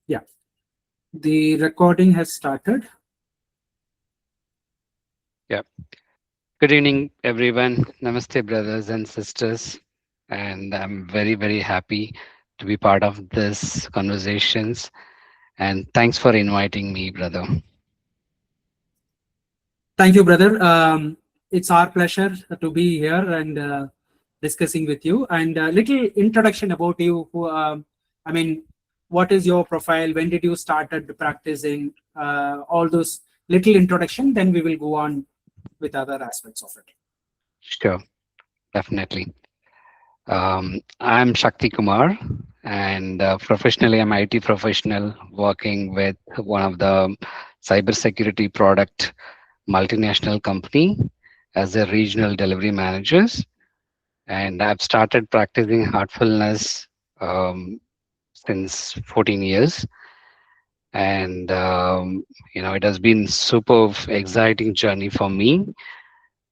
Yeah, the recording has started. Yeah. Good evening, everyone. Namaste, brothers and sisters. And I'm very, very happy to be part of this conversations. And thanks for inviting me, brother. Thank you, brother. It's our pleasure to be here and discussing with you. And a little introduction about you. I mean, what is your profile? When did you started practicing? All those little introduction. Then we will go on with other aspects of it. Sure, definitely. I'm Shakti Kumar, and professionally, I'm IT professional working with one of the cybersecurity product multinational company as a regional delivery managers. And I've started practicing heartfulness since 14 years. And, it has been super exciting journey for me.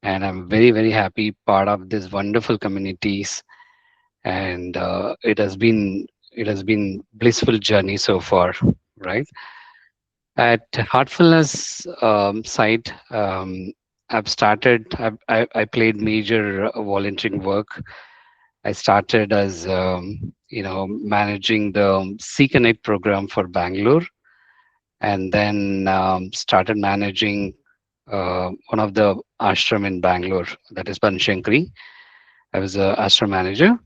And I'm very, very happy part of this wonderful communities. And it has been blissful journey so far, right? At Heartfulness site, I played major volunteering work. I started as managing the CREST program for Bangalore, and then started managing one of the ashram in Bangalore, that is Banshankari. I was a ashram manager.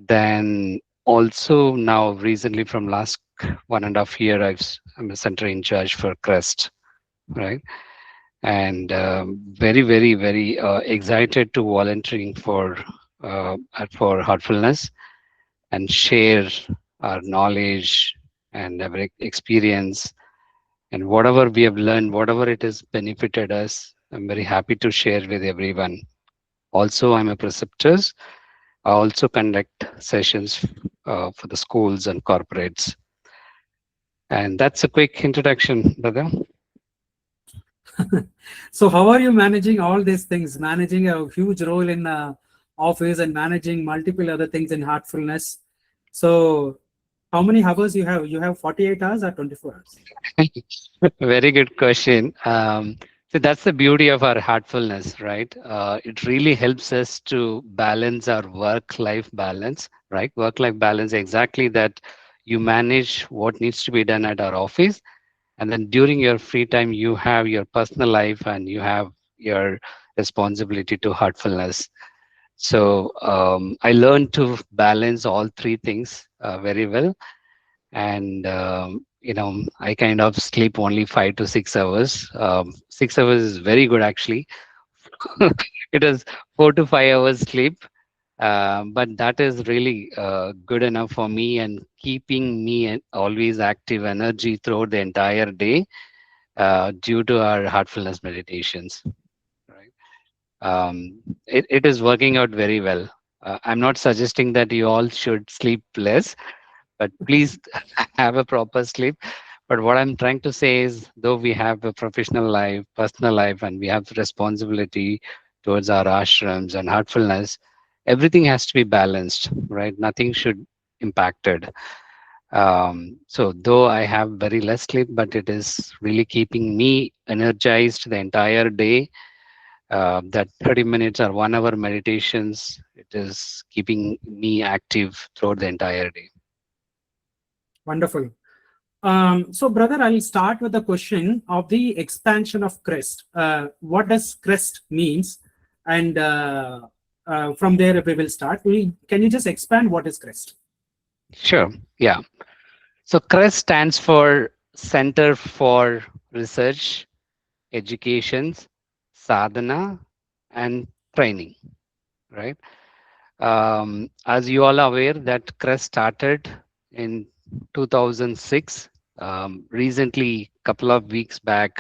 Then also now recently from last 1.5 year, I'm a center in charge for CREST, right? And very, very, very excited to volunteering for heartfulness and share our knowledge and our experience and whatever we have learned, whatever it has benefited us. I'm very happy to share with everyone. Also, I'm a preceptor. I also conduct sessions for the schools and corporates. And that's a quick introduction, brother. So, how are you managing all these things? Managing a huge role in office and managing multiple other things in heartfulness. So, how many hours you have? You have 48 hours or 24 hours? Very good question. So that's the beauty of our heartfulness, right? It really helps us to balance our work-life balance, right? Work-life balance, exactly that you manage what needs to be done at our office, and then during your free time, you have your personal life and you have your responsibility to heartfulness. So I learned to balance all three things very well, and I kind of sleep only 5 to 6 hours. 6 hours is very good actually. It is 4 to 5 hours sleep, but that is really good enough for me and keeping me always active energy throughout the entire day due to our heartfulness meditations, right? It is working out very well. I'm not suggesting that you all should sleep less, but please have a proper sleep. But what I'm trying to say is, though we have a professional life, personal life, and we have responsibility towards our ashrams and heartfulness, everything has to be balanced, right? Nothing should impacted. So though I have very less sleep, but it is really keeping me energized the entire day. That 30 minutes or 1 hour meditations, it is keeping me active throughout the entire day. Wonderful. So, brother, I'll start with the question of the expansion of CREST. What does CREST means? And from there, we will start. Can you just expand what is CREST? Sure. Yeah. So CREST stands for Center for Research, Education, Sadhana, and Training, right? As you all are aware, that CREST started in 2006. Recently, couple of weeks back,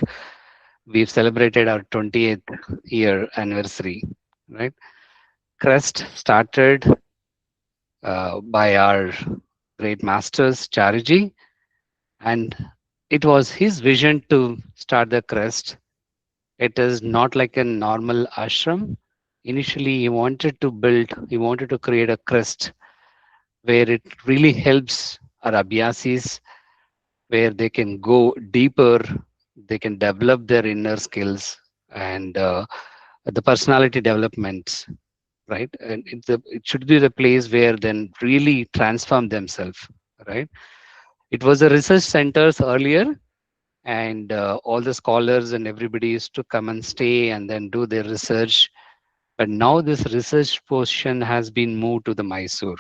we've celebrated our 20th year anniversary, right? CREST started by our great masters, Chariji, and it was his vision to start the CREST. It is not like a normal ashram. Initially, he wanted to create a CREST where it really helps our abhyasis where they can go deeper, they can develop their inner skills and the personality development, right? And it should be the place where then really transform themselves, right? It was a research centers earlier, and all the scholars and everybody used to come and stay and then do their research. But now this research portion has been moved to the Mysore,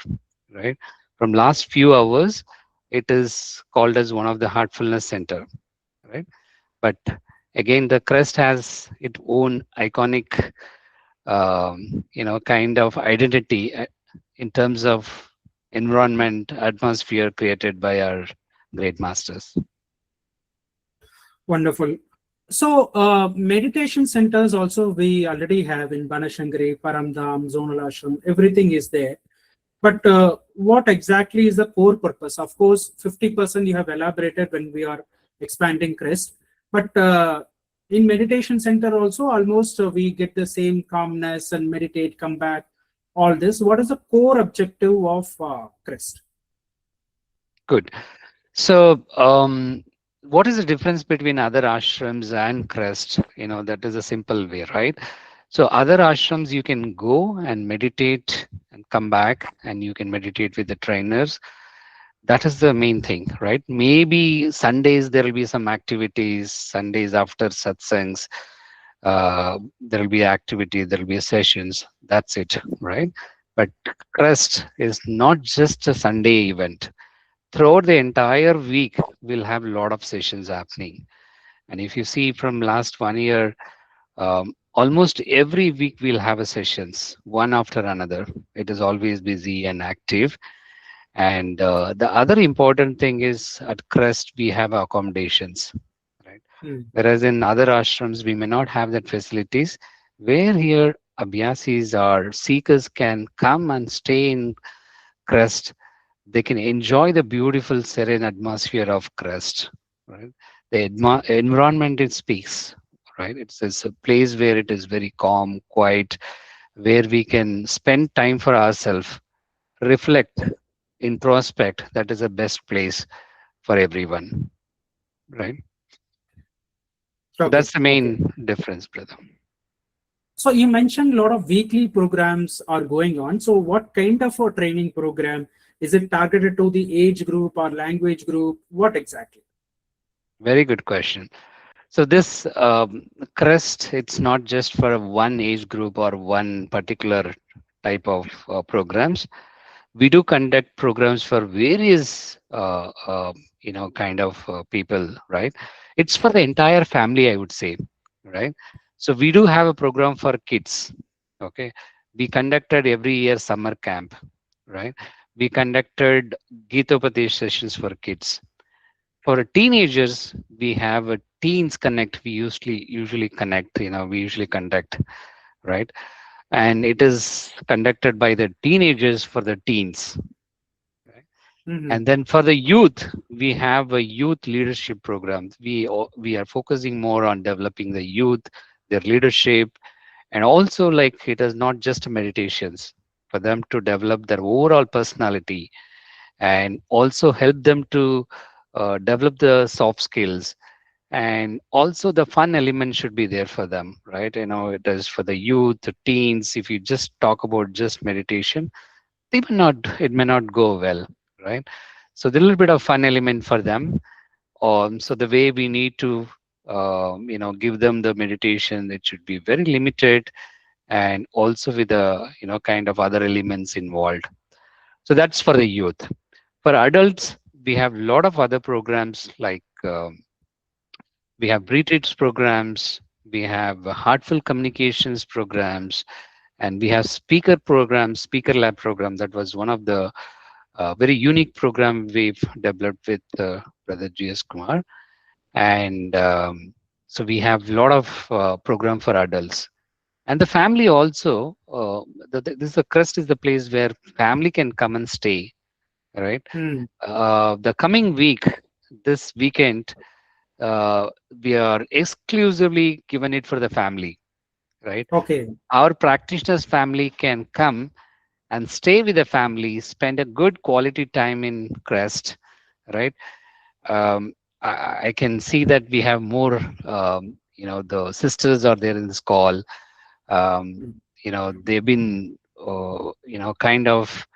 right? From last few hours, it is called as one of the Heartfulness Center, right? But again, the CREST has its own iconic, kind of identity in terms of environment, atmosphere created by our great masters. Wonderful. So, meditation centers also we already have in Banashangri, Paramdam, Zonal Ashram, everything is there. But what exactly is the core purpose? Of course, 50% you have elaborated when we are expanding CREST. But in meditation center also, almost we get the same calmness and meditate, come back, all this. What is the core objective of CREST? Good. So, what is the difference between other ashrams and CREST? That is a simple way, right? So, other ashrams you can go and meditate and come back, and you can meditate with the trainers. That is the main thing, right? Maybe Sundays there will be some activities. Sundays after satsangs, there will be activity. There will be sessions. That's it, right? But CREST is not just a Sunday event. Throughout the entire week we'll have a lot of sessions happening. And if you see from last 1 year, almost every week we'll have a sessions one after another. It is always busy and active. And the other important thing is at CREST we have accommodations, right? Hmm. Whereas in other ashrams we may not have that facilities. Where here abhyasis or seekers can come and stay in CREST, they can enjoy the beautiful serene atmosphere of CREST, right? The environment it speaks, right? It's a place where it is very calm, quiet, where we can spend time for ourselves, reflect, introspect. That is the best place for everyone, right? So Okay, that's the okay. main difference, brother. So you mentioned a lot of weekly programs are going on. So what kind of a training program is it targeted to the age group or language group? What exactly? Very good question. So this CREST, it's not just for one age group or one particular type of programs. We do conduct programs for various kind of people, right? It's for the entire family, I would say, right? So we do have a program for kids. Okay, we conducted every year summer camp, right? We conducted Gitopati sessions for kids. For teenagers we have a teens connect. We usually connect, we usually conduct, right? And it is conducted by the teenagers for the teens, right? Hmm. And then for the youth, we have a youth leadership program. We are focusing more on developing the youth, their leadership, and also like it is not just meditations, for them to develop their overall personality and also help them to develop the soft skills. And also the fun element should be there for them, right? It is for the youth, the teens. If you just talk about just meditation, it may not go well, right? So the little bit of fun element for them. So the way we need to give them the meditation, it should be very limited, and also with the kind of other elements involved. So that's for the youth. For adults, we have a lot of other programs like we have retreats programs, we have heartful communications programs, and we have speaker programs, speaker lab program. That was one of the very unique program we've developed with Brother G.S. Kumar. And so we have a lot of program for adults. And the family also, this the CREST is the place where family can come and stay, right? Hmm. The coming week, this weekend, uh, we are exclusively given it for the family, right? Okay. Our practitioners family can come and stay with the family, spend a good quality time in CREST, right? I can see that we have more, the sisters are there in this call. Um, they've been, kind of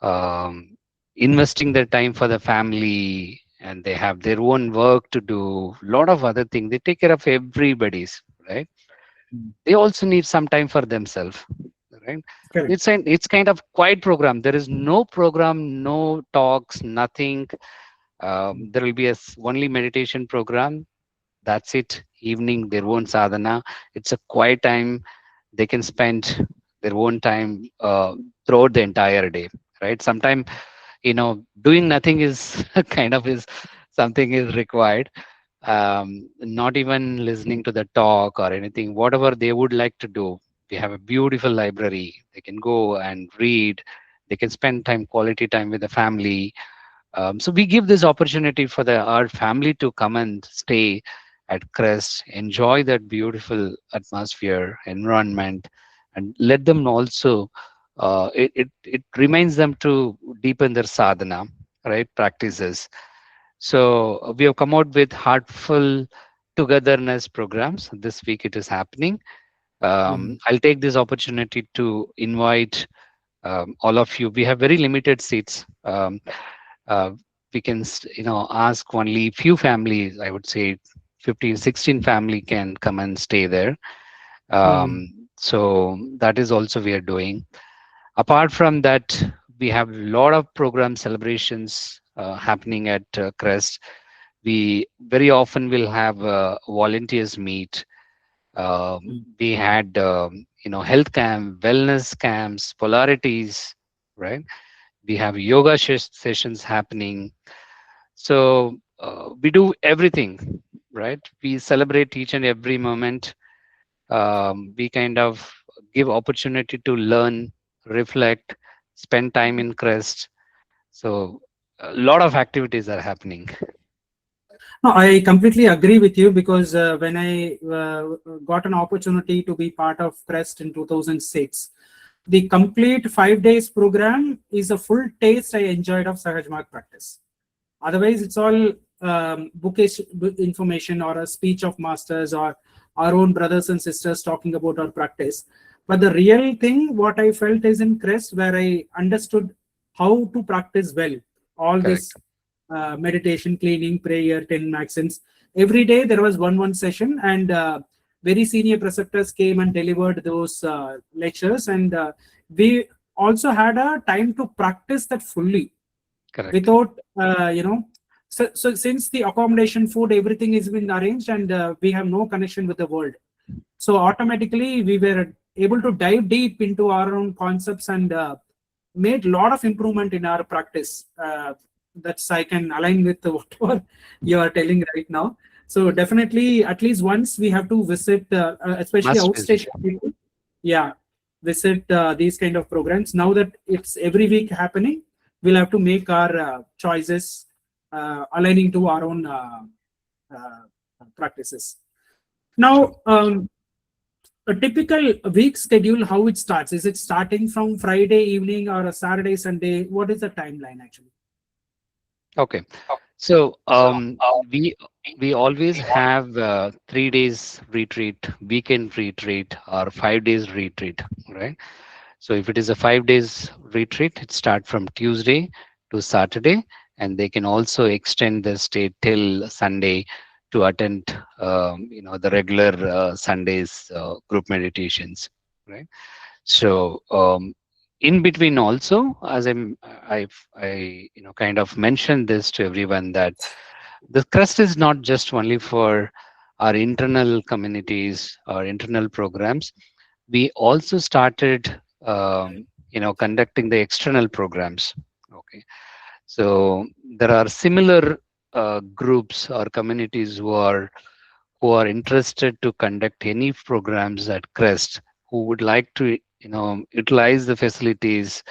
um, investing their time for the family, and they have their own work to do. Lot of other things. They take care of everybody's, right? Mm. They also need some time for themselves, right? Correct. It's kind of quiet program. There is no program, no talks, nothing. Mm. There will be only meditation program. That's it. Evening, their own sadhana. It's a quiet time. They can spend their own time throughout the entire day, right? Sometimes, doing nothing is kind of is something is required. Not even listening to the talk or anything, whatever they would like to do. We have a beautiful library. They can go and read. They can spend time, quality time with the family. So we give this opportunity for our family to come and stay at Crest, enjoy that beautiful atmosphere, environment, and let them also. It reminds them to deepen their sadhana, right? Practices. So we have come out with heartful togetherness programs. This week it is happening. Mm. I'll take this opportunity to invite all of you. We have very limited seats. Uh, we can ask only few families. I would say 15, 16 family can come and stay there. Mm. So that is also we are doing. Apart from that, we have a lot of program celebrations happening at Crest. We very often will have volunteers meet. Mm. We had health camp, wellness camps, polarities, right? We have yoga sessions happening. So we do everything, right? We celebrate each and every moment. We kind of give opportunity to learn, reflect, spend time in Crest. So a lot of activities are happening. No, I completely agree with you because when I got an opportunity to be part of CREST in 2006, the complete 5 days program is a full taste I enjoyed of Sahaj Marg practice. Otherwise, it's all bookish information or a speech of masters or our own brothers and sisters talking about our practice. But the real thing, what I felt is in CREST, where I understood how to practice well. All Correct. this meditation, cleaning, prayer, 10 maxims. Every day there was one session, and very senior preceptors came and delivered those lectures. And we also had a time to practice that fully Correct. without so since the accommodation, food, everything is been arranged, and we have no connection with the world, so automatically we were able to dive deep into our own concepts and made a lot of improvement in our practice. That's I can align with whatever you are telling right now. So definitely at least once we have to visit, especially Must visit. outstation people. Yeah, visit these kind of programs. Now that it's every week happening, we'll have to make our choices aligning to our own uh, practices. True. Now, a typical week schedule, how it starts? Is it starting from Friday evening or a Saturday, Sunday? What is the timeline actually? Okay. So we we always have 3 days retreat, weekend retreat, or 5 days retreat, right? So if it is a 5 days retreat, it starts from Tuesday to Saturday, and they can also extend their stay till Sunday to attend, the regular Sundays group meditations, right? So in between also, as I kind of mentioned this to everyone that the crust is not just only for our internal communities or internal programs. We also started, conducting the external programs. Okay, so there are similar groups or communities who are interested to conduct any programs at Crest, who would like to utilize the facilities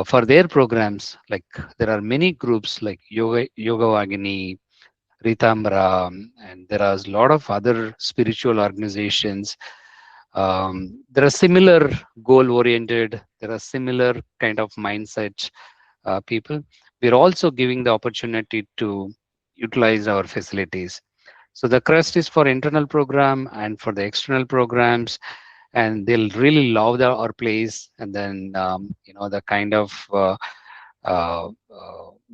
for their programs. Like there are many groups like Yoga Vagini, Ritambra, and there are a lot of other spiritual organizations. There are similar goal oriented. There are similar kind of mindset people. We're also giving the opportunity to utilize our facilities. So the CREST is for internal program and for the external programs, and they'll really love our place. And then the kind of uh, uh,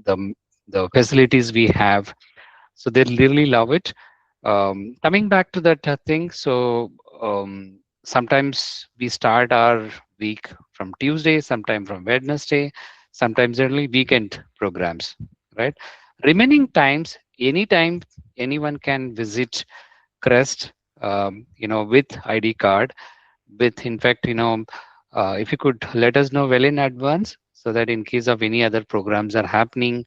the the facilities we have, so they really love it. Coming back to that thing, so sometimes we start our week from Tuesday, sometime from Wednesday, sometimes only weekend programs, right? Remaining times, anytime anyone can visit CREST, with ID card. With, in fact, if you could let us know well in advance, so that in case of any other programs are happening,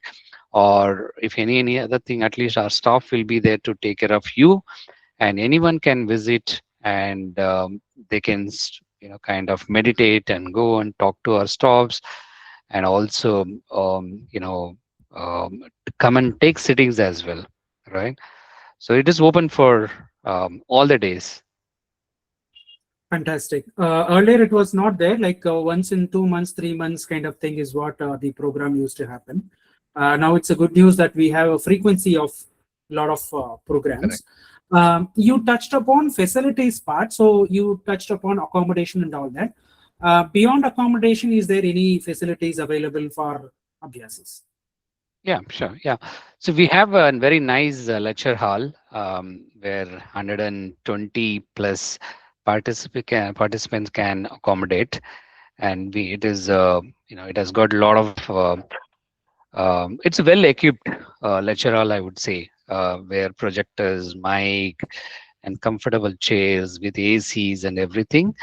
or if any other thing, at least our staff will be there to take care of you, and anyone can visit, and they can kind of meditate and go and talk to our staffs, and also come and take sittings as well, right? So it is open for all the days. Fantastic. Earlier, it was not there. Like once in 2 months, 3 months, kind of thing is what the program used to happen. Now it's a good news that we have a frequency of a lot of programs. Correct. You touched upon facilities part, so you touched upon accommodation and all that. Beyond accommodation, is there any facilities available for abhyasis? Yeah, sure. Yeah. So we have a very nice lecture hall, where 120 plus participants can accommodate, and it is it has got a lot of it's a well equipped lecture hall, I would say, where projectors, mic, and comfortable chairs with ACs and everything,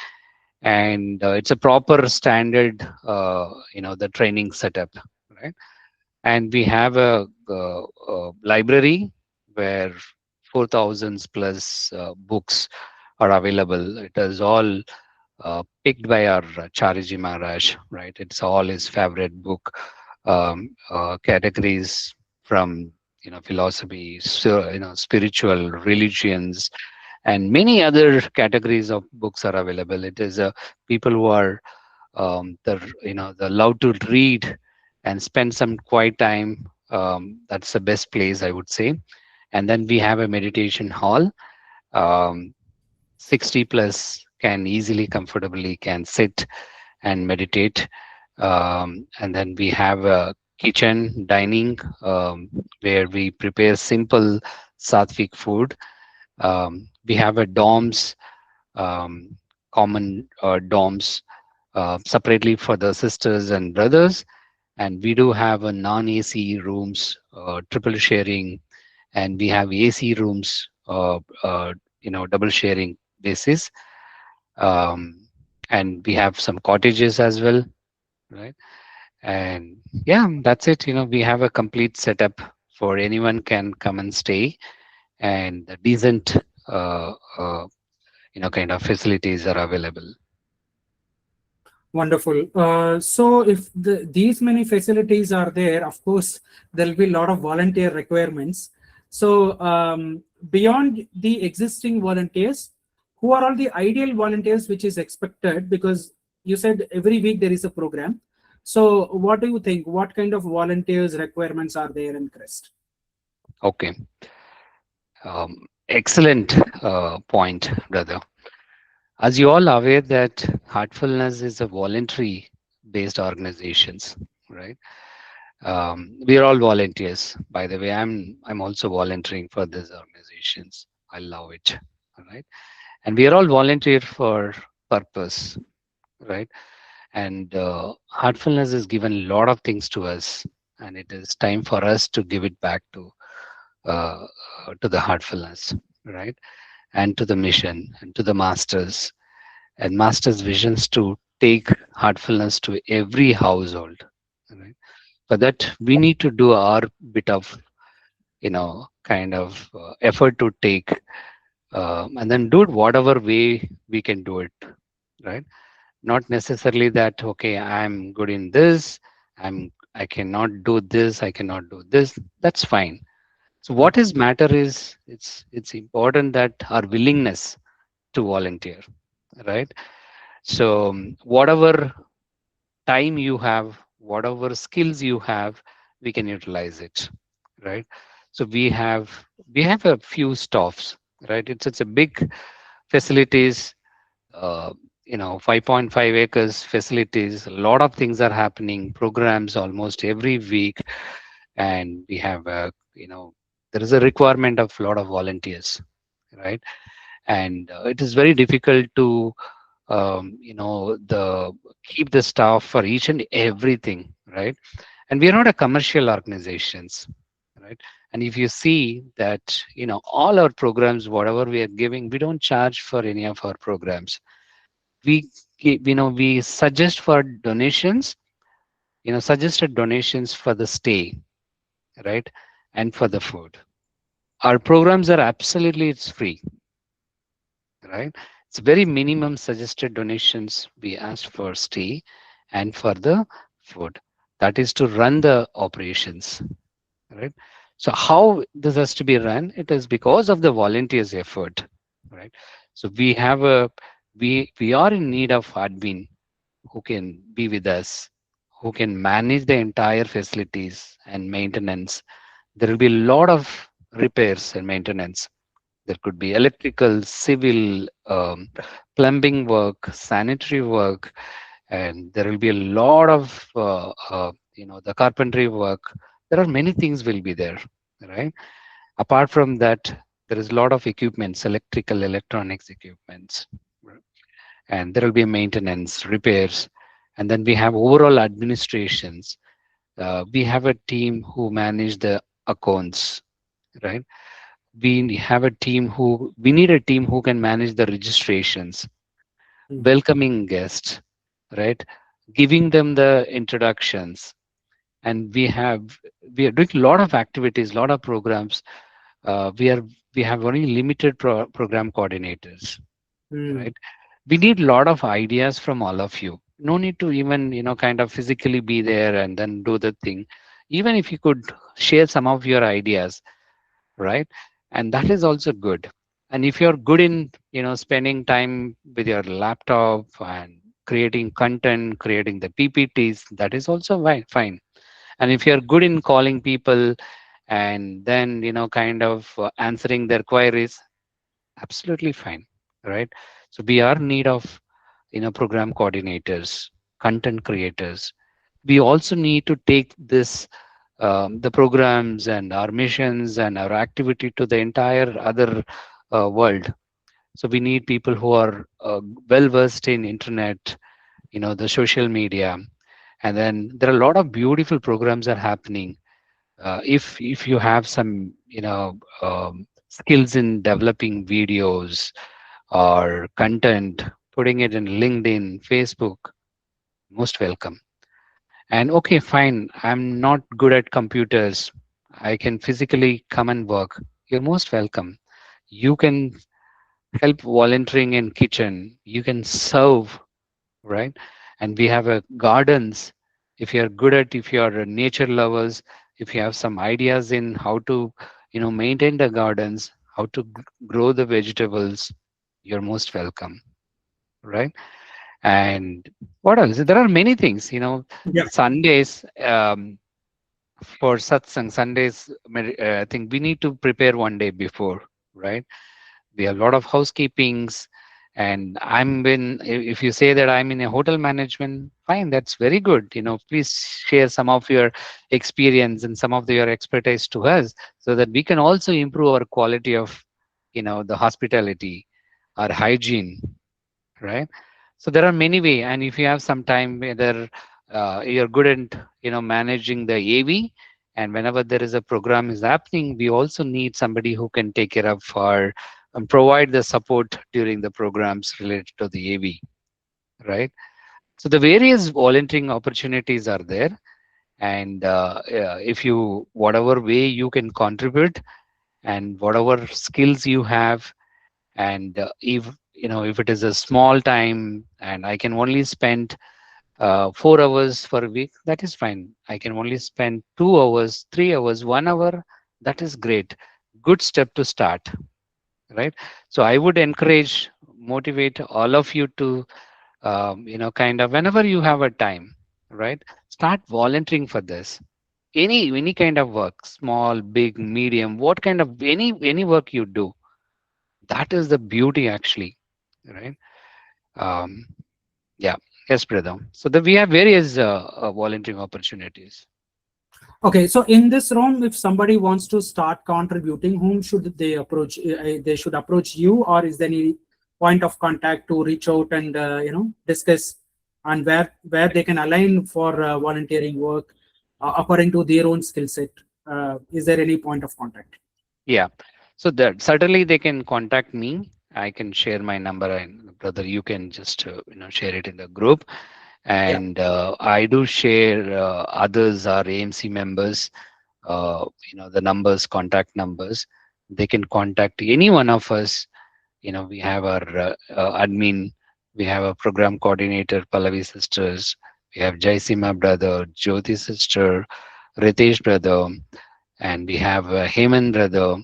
and it's a proper standard the training setup, right? And we have a library where 4,000 plus books are available. It is all picked by our Chariji Maharaj, right? It's all his favorite book, categories from philosophy, so, spiritual, religions, and many other categories of books are available. It is people who are the love to read and spend some quiet time. That's the best place, I would say. And then we have a meditation hall. um, 60 plus can easily comfortably can sit and meditate. And then we have a kitchen dining, where we prepare simple sattvic food. We have a dorms, um, common dorms, separately for the sisters and brothers, and we do have a non-AC rooms, triple sharing, and we have AC rooms, double sharing basis, um, and we have some cottages as well, right? And yeah, that's it. We have a complete setup for anyone can come and stay, and the decent kind of facilities are available. Wonderful. So, if these many facilities are there, of course, there will be a lot of volunteer requirements. So, beyond the existing volunteers, who are all the ideal volunteers which is expected? Because you said every week there is a program. So, what do you think? What kind of volunteers requirements are there in CREST? Okay. Excellent point, brother. As you all are aware that Heartfulness is a voluntary based organizations, right? We are all volunteers. By the way, I'm also volunteering for these organizations. I love it. All right. And we are all volunteer for purpose, right? And Heartfulness has given a lot of things to us, and it is time for us to give it back uh, to the Heartfulness, right? And to the mission and to the masters, and masters visions to take Heartfulness to every household, right? For that we need to do our bit of kind of effort to take, and then do it whatever way we can do it, right? Not necessarily that, okay, I'm good in this, I cannot do this, I cannot do this. That's fine. So what is matter is, it's important that our willingness to volunteer, right? So whatever time you have, whatever skills you have, we can utilize it, right? So we have a few staffs, right? It's a big facilities, uh, 5.5 acres facilities. A lot of things are happening, programs almost every week, and we have there is a requirement of a lot of volunteers, right? And it is very difficult to the keep the staff for each and everything, right? And we are not a commercial organizations, right? And if you see that, all our programs, whatever we are giving, we don't charge for any of our programs. We suggest for donations, suggested donations for the stay, right? And for the food. Our programs are absolutely, it's free, right? It's very minimum suggested donations we asked for stay and for the food. That is to run the operations, right? So how this has to be run? It is because of the volunteers' effort, right? So we are in need of admin who can be with us, who can manage the entire facilities and maintenance. There will be a lot of repairs and maintenance. There could be electrical, civil, plumbing work, sanitary work, and there will be a lot of the carpentry work. There are many things will be there, right? Apart from that, there is a lot of equipments, electrical, electronics equipments, right? And there will be maintenance, repairs, and then we have overall administrations. We have a team who manage the accounts, right? We need a team who can manage the registrations, Mm. welcoming guests, right? Giving them the introductions, and we are doing a lot of activities, a lot of programs. We have only limited program coordinators, Mm. right? We need a lot of ideas from all of you. No need to even kind of physically be there and then do the thing. Even if you could share some of your ideas, right? And that is also good. And if you're good in spending time with your laptop and creating content, creating the PPTs, that is also fine. And if you're good in calling people and then kind of answering their queries, absolutely fine, right? So we are in need of program coordinators, content creators. We also need to take this the programs and our missions and our activity to the entire other world. So we need people who are well versed in internet, the social media, and then there are a lot of beautiful programs are happening. If you have some skills in developing videos or content, putting it in LinkedIn, Facebook, most welcome. And okay, fine, I'm not good at computers. I can physically come and work. You're most welcome. You can help volunteering in kitchen. You can serve, right? And we have a gardens. If you're a nature lovers, if you have some ideas in how to, maintain the gardens, how to grow the vegetables, you're most welcome, right? And what else? There are many things, Yeah. Sundays. For satsang Sundays, I think we need to prepare one day before, right? We have a lot of housekeepings, and if you say that I'm in a hotel management, fine, that's very good. Please share some of your experience and some of your expertise to us, so that we can also improve our quality of the hospitality, our hygiene, right? So there are many way, and if you have some time, whether you're good at managing the AV, and whenever there is a program is happening, we also need somebody who can take care of our and provide the support during the programs related to the AV, right? So the various volunteering opportunities are there, and if you whatever way you can contribute and whatever skills you have, and if it is a small time and I can only spend 4 hours for a week, that is fine. I can only spend 2 hours, 3 hours, 1 hour, that is great. Good step to start, right? So I would encourage, motivate all of you to kind of whenever you have a time, right, start volunteering for this. any kind of work, small, big, medium, what kind of any work you do, that is the beauty actually, right? um, yeah. Yes, brother. So we have various volunteering opportunities. Okay, so in this round, if somebody wants to start contributing, whom should they approach? They should approach you, or is there any point of contact to reach out and discuss and where they can align for volunteering work according to their own skill set? Is there any point of contact? Yeah. So that certainly they can contact me. I can share my number, and brother, you can just share it in the group. Yeah. And I do share others are AMC members. The numbers, contact numbers. They can contact any one of us. We have our admin. We have a program coordinator, Pallavi sisters. We have Jaisima brother, Jyoti sister, Ritesh brother, and we have Hemant brother,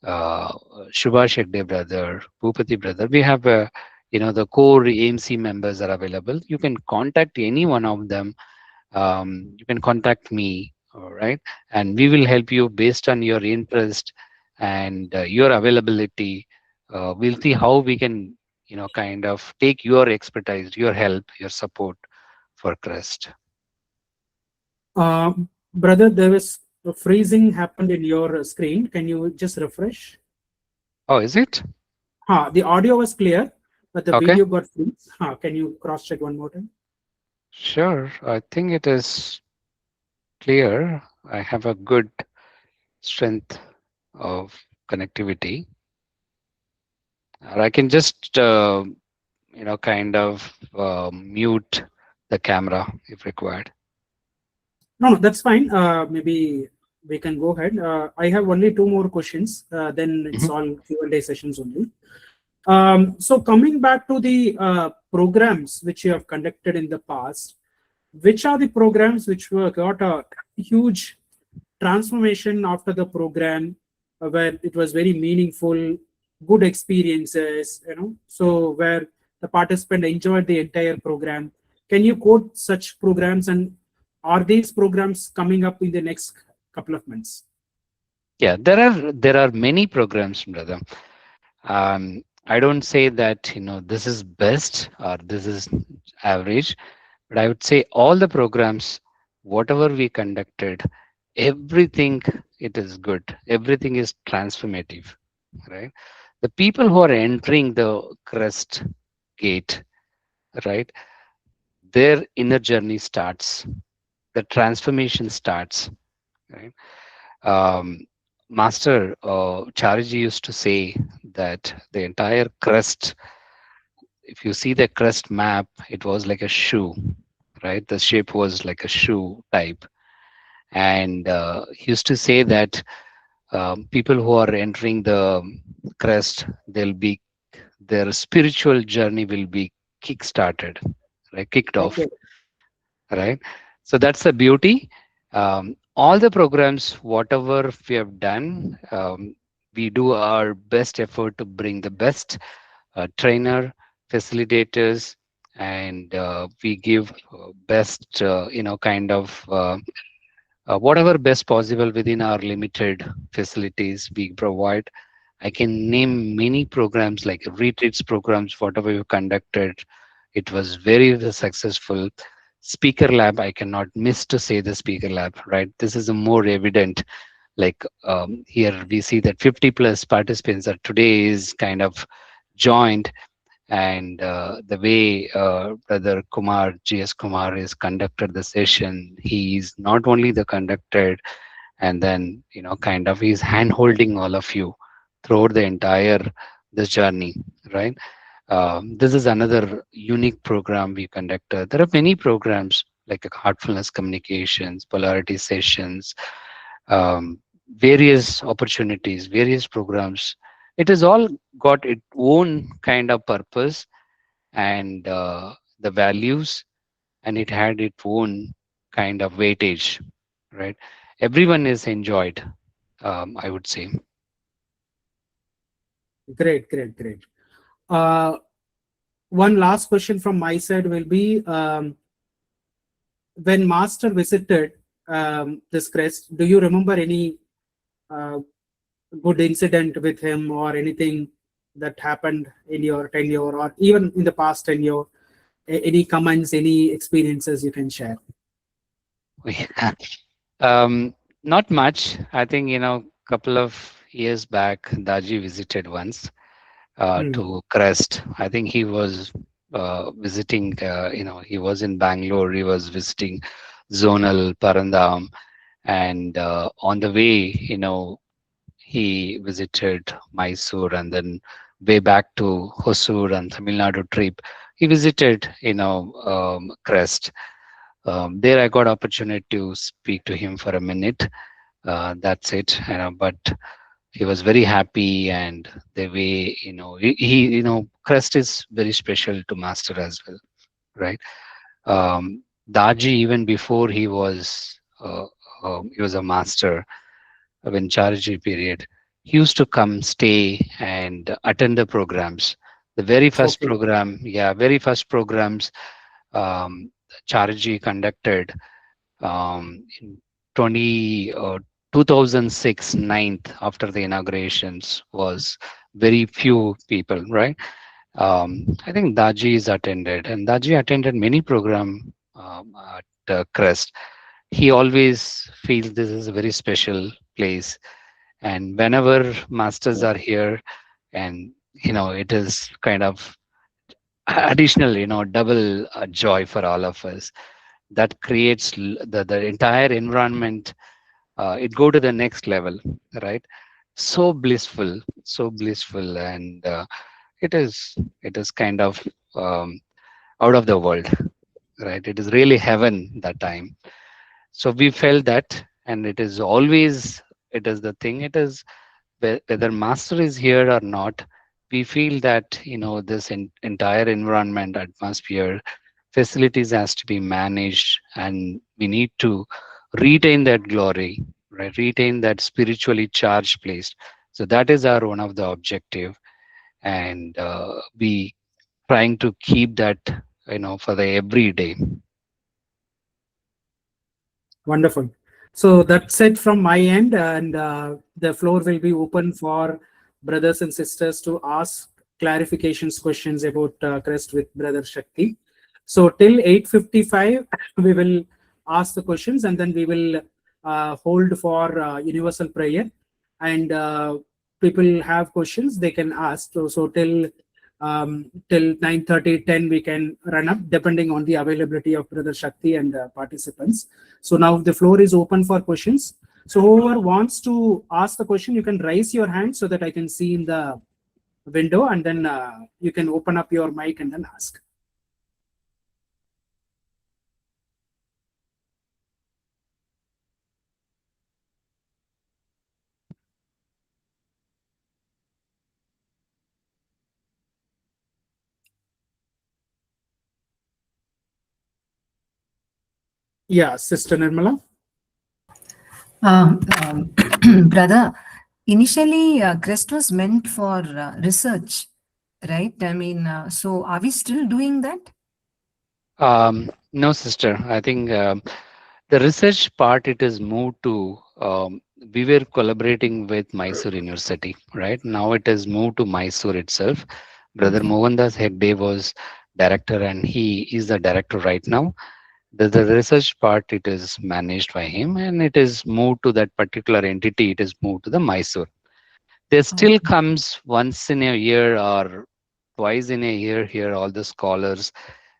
uh, Subhash Hegde brother, Bhupati brother. We have, the core AMC members are available. You can contact any one of them. You can contact me, all right? And we will help you based on your interest and your availability. We'll see how we can, kind of take your expertise, your help, your support for CREST. Uh, Brother, there was a freezing happened in your screen. Can you just refresh? Oh, is it? The audio was clear, but the Okay. video got freeze. Can you cross check one more time? Sure. I think it is clear. I have a good strength of connectivity. Or I can just, kind of mute the camera if required. No, no, that's fine. Maybe we can go ahead. I have only two more questions. Then it's Mhm. all Q&A sessions only. So coming back to the programs which you have conducted in the past, which are the programs which were got a huge transformation after the program, where it was very meaningful, good experiences, so where the participant enjoyed the entire program? Can you quote such programs, and are these programs coming up in the next couple of months? Yeah, there are many programs, brother. I don't say that this is best or this is average, but I would say all the programs, whatever we conducted, everything it is good. Everything is transformative, right? The people who are entering the crest gate, right? Their inner journey starts. The transformation starts, right? Um, Master Chariji used to say that the entire crest, if you see the crest map, it was like a shoe, right? The shape was like a shoe type. And he used to say that people who are entering the crest, they'll be their spiritual journey will be kick started, right? Kicked off, Okay. right? So that's the beauty. All the programs, whatever we have done, we do our best effort to bring the best trainer, facilitators, and we give best, kind of whatever best possible within our limited facilities we provide. I can name many programs like retreats programs, whatever you conducted. It was very successful. Speaker lab, I cannot miss to say the speaker lab, right? This is a more evident. Like here we see that 50 plus participants are today is kind of joined, and the way brother Kumar, GS Kumar, is conducted the session, he is not only the conductor, and then kind of he's hand holding all of you throughout the entire this journey, right? This is another unique program we conduct. There are many programs like heartfulness communications, polarity sessions, um, various opportunities, various programs. It has all got its own kind of purpose and the values, and it had its own kind of weightage, right? Everyone is enjoyed, I would say. Great, great, great. Uh, One last question from my side will be, when Master visited, this CREST, do you remember any uh, good incident with him or anything that happened in your tenure or even in the past tenure? Any comments, any experiences you can share? Yeah. Um, Not much. I think, couple of years back, Daji visited once Hmm. to Crest. I think he was visiting, he was in Bangalore. He was visiting Zonal, Parandam. And on the way, he visited Mysore and then way back to Hosur and Tamil Nadu trip. He visited, Crest. There I got opportunity to speak to him for a minute. That's it. But he was very happy, and the way, Crest is very special to master as well, right? Daji, even before he was a master when Charji period, he used to come, stay, and attend the programs. The very first Okay. program, yeah, very first programs um, Charji conducted in 20, 2006 ninth after the inaugurations was very few people, right? I think Daji is attended, and Daji attended many program at Crest. He always feels this is a very special place, and whenever masters are here, and it is kind of additional, double joy for all of us. That creates the entire environment. It go to the next level, right? So blissful, and it is kind of um, out of the world, right? It is really heaven that time. So we felt that, and it is always, it is the thing, it is whether master is here or not, we feel that this entire environment, atmosphere, facilities has to be managed, and we need to retain that glory, right? Retain that spiritually charged place. So that is our one of the objective, and we trying to keep that for the every day. Wonderful. So that's it from my end, and the floor will be open for brothers and sisters to ask clarifications, questions about CREST with Brother Shakti. So till 8:55, we will ask the questions, and then we will hold for universal prayer. And people have questions they can ask. So till 9:30, 10, we can run up depending on the availability of Brother Shakti and participants. So now the floor is open for questions. So whoever wants to ask the question, you can raise your hand so that I can see in the window, and then you can open up your mic and then ask. Yeah, Sister Nirmala. Brother, initially, CREST was meant for research, right? I mean, so are we still doing that? No, sister. I think the research part, it is moved to. We were collaborating with Mysore University, right? Now it is moved to Mysore itself. Brother Okay. Mohandas Hegde was director, and he is the director right now. The research part, it is managed by him, and it is moved to that particular entity. It is moved to the Mysore. There Oh, still comes once in a year or twice in a year here. All the scholars,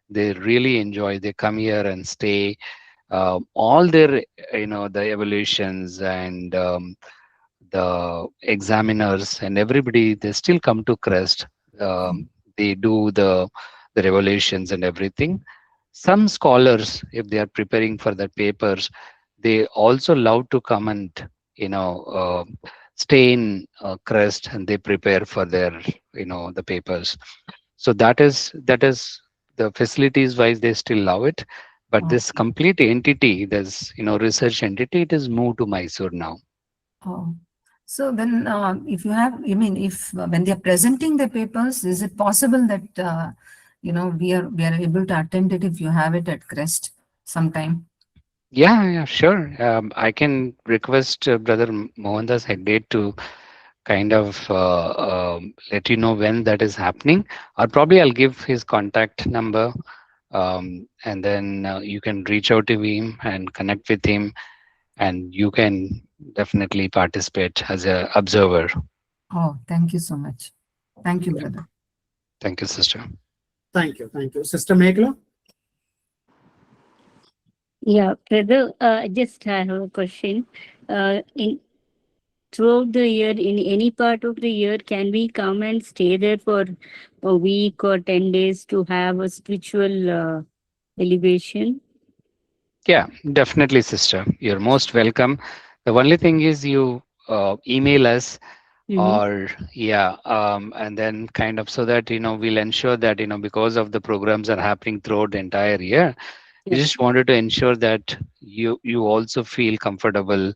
they really enjoy. They come here and stay. All their, the evaluations and the examiners and everybody, they still come to Crest. They do the revelations and everything. Some scholars, if they are preparing for the papers, they also love to come and stay in Crest, and they prepare for their the papers. So that is the facilities wise, they still love it, but this okay. complete entity, this research entity, it is moved to Mysore now. Oh. So then, if you have, I mean, if when they are presenting the papers, is it possible that we are able to attend it if you have it at CREST sometime? Yeah, sure. I can request Brother Mohandas Hegde to kind of let you know when that is happening, or probably I'll give his contact number, and then you can reach out to him and connect with him, and you can definitely participate as a observer. Oh, thank you so much. Thank you, brother. Thank you, sister. Thank you. Sister Megla? Yeah, brother, just I have a question. In throughout the year, in any part of the year, can we come and stay there for a week or 10 days to have a spiritual elevation? Yeah, definitely, sister. You're most welcome. The only thing is you email us, Mm-hmm. or yeah, and then kind of, so that we'll ensure that because of the programs are happening throughout the entire year, we Yeah. just wanted to ensure that you also feel comfortable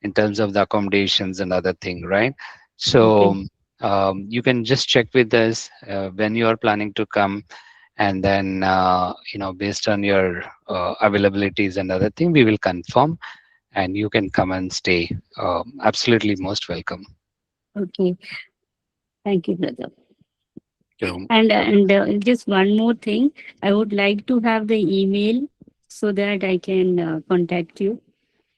in terms of the accommodations and other thing, right? Okay. So you can just check with us when you are planning to come, and then based on your availabilities and other thing, we will confirm, and you can come and stay. Absolutely most welcome. Okay. Thank you, brother. You're And just one more thing, I would like to have the email so that I can contact you.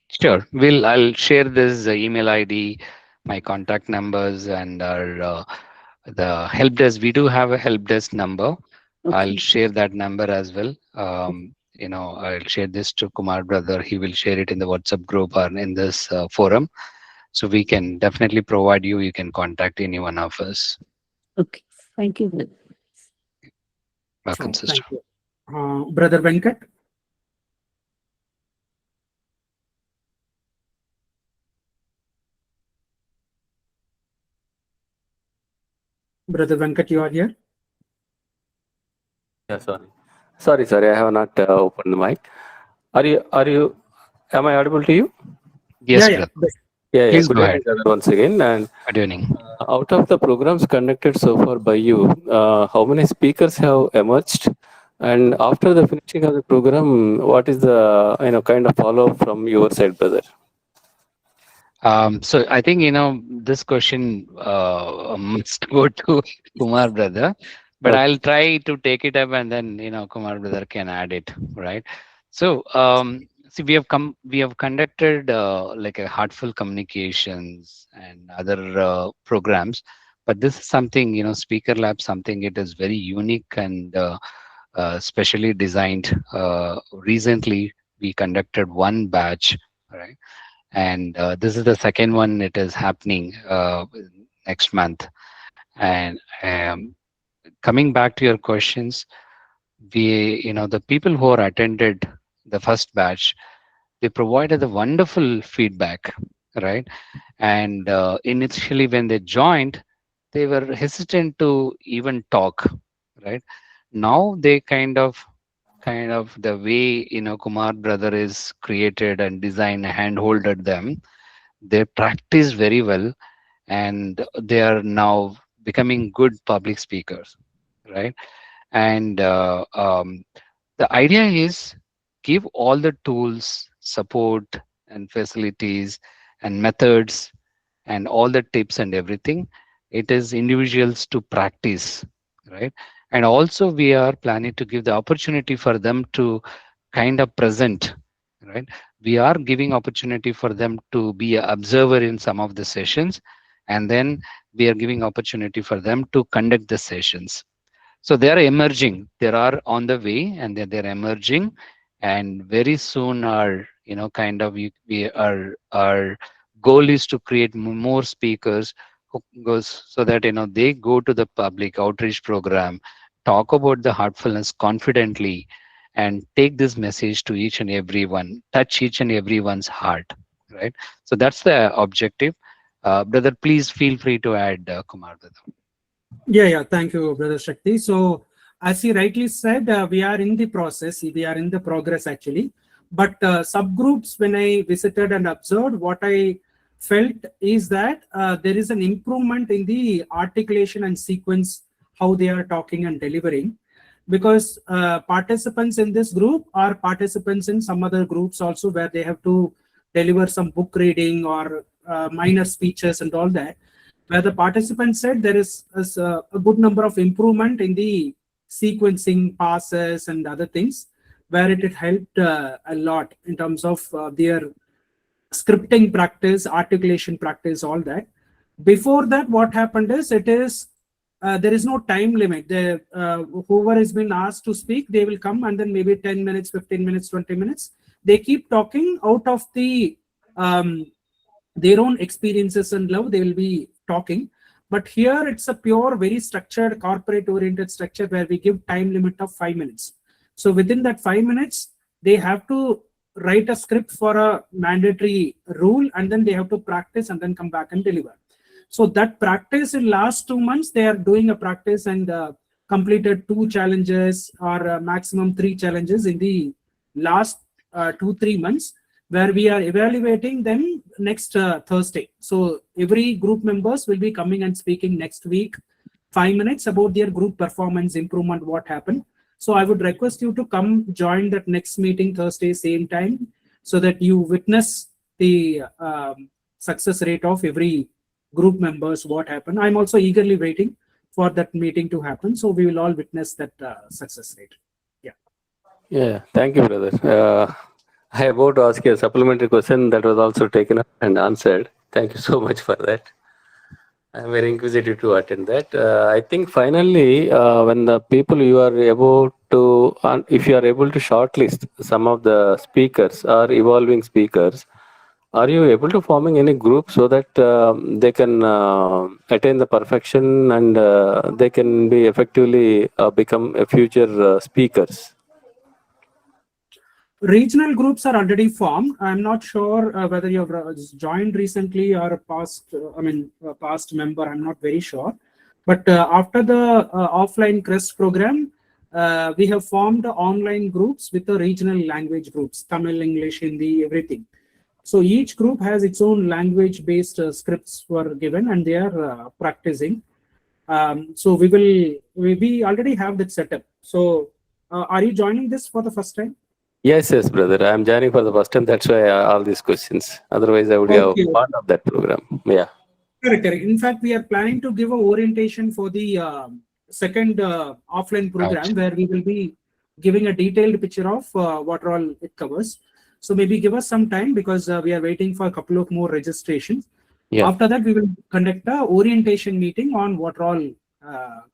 Sure. I'll share this email ID, my contact numbers, and our the help desk. We do have a help desk number. I'll Okay. share that number as well. I'll share this to Kumar brother. He will share it in the WhatsApp group or in this forum. So we can definitely provide you. You can contact any one of us. Okay. Thank you, brother. Welcome, Sure, sister. thank you. Brother Venkat? Brother Venkat, you are here? Yeah, sorry. I have not opened the mic. Am I audible to you? Yes, brother. Yes. Yeah. Please Good go ahead. evening, brother, once again. And Good evening. out of the programs conducted so far by you, how many speakers have emerged? And after the finishing of the program, what is the kind of follow up from your side, brother? So I think this question must go to Kumar brother, but Okay. I'll try to take it up, and then Kumar brother can add it, right? So see, we have conducted like a heartful communications and other programs, but this is something, Speaker Lab, something it is very unique and specially designed. Recently, we conducted one batch, right? And this is the second one. It is happening next month. And coming back to your questions, the people who are attended the first batch, they provided a wonderful feedback, right? And initially when they joined, they were hesitant to even talk, right? Now they kind of the way Kumar brother is created and designed, handholded them, they practice very well, and they are now becoming good public speakers, right? And the idea is give all the tools, support, and facilities and methods and all the tips and everything. It is individuals to practice, right? And also we are planning to give the opportunity for them to kind of present, right? We are giving opportunity for them to be an observer in some of the sessions, and then we are giving opportunity for them to conduct the sessions. So they are emerging, they are on the way, and they're emerging, and very soon our kind of our goal is to create more speakers who goes, so that they go to the public outreach program, talk about the heartfulness confidently, and take this message to each and everyone, touch each and everyone's heart, right? So that's the objective. Brother, please feel free to add, Kumar brother. Thank you, Brother Shakti. So, as he rightly said, we are in the process, we are in the progress actually. But subgroups, when I visited and observed, what I felt is that there is an improvement in the articulation and sequence, how they are talking and delivering. because participants in this group are participants in some other groups also, where they have to deliver some book reading or minor speeches and all that, where the participants said there is a good number of improvement in the sequencing passes and other things, where it helped a lot in terms of their scripting practice, articulation practice, all that. Before that, what happened is, there is no time limit. Whoever has been asked to speak, they will come, and then maybe 10 minutes, 15 minutes, 20 minutes, they keep talking out of their own experiences and love. They will be talking. But here it's a pure, very structured, corporate oriented structure, where we give time limit of 5 minutes. So within that 5 minutes, they have to write a script for a mandatory rule, and then they have to practice and then come back and deliver. So that practice, in last 2 months, they are doing a practice and completed 2 challenges or maximum 3 challenges in the last 2-3 months, where we are evaluating them next Thursday. So every group members will be coming and speaking next week 5 minutes about their group performance improvement, what happened. So I would request you to come join that next meeting Thursday, same time, so that you witness the success rate of every group members, what happened. I'm also eagerly waiting for that meeting to happen. So we will all witness that success rate. Yeah, thank you, brother. I about to ask you a supplementary question that was also taken up and answered. Thank you so much for that. I'm very inquisitive to attend that. I think finally, when the people you are able to, if you are able to shortlist some of the speakers or evolving speakers, are you able to forming any group so that they can attain the perfection and they can be effectively become a future speakers? Regional groups are already formed. I'm not sure whether you've joined recently or a past member. I'm not very sure. But after the offline CREST program, we have formed online groups with the regional language groups, Tamil, English, Hindi, everything. So each group has its own language-based scripts were given, and they are practicing. So we already have that setup. So are you joining this for the first time? Yes, brother. I'm joining for the first time. That's why all these questions. Otherwise, I would have part of that program. Yeah. Correct. In fact, we are planning to give a orientation for the second offline program, where we will be giving a detailed picture of what all it covers. So maybe give us some time, because we are waiting for a couple of more registrations. Yeah. After that, we will conduct a orientation meeting on what all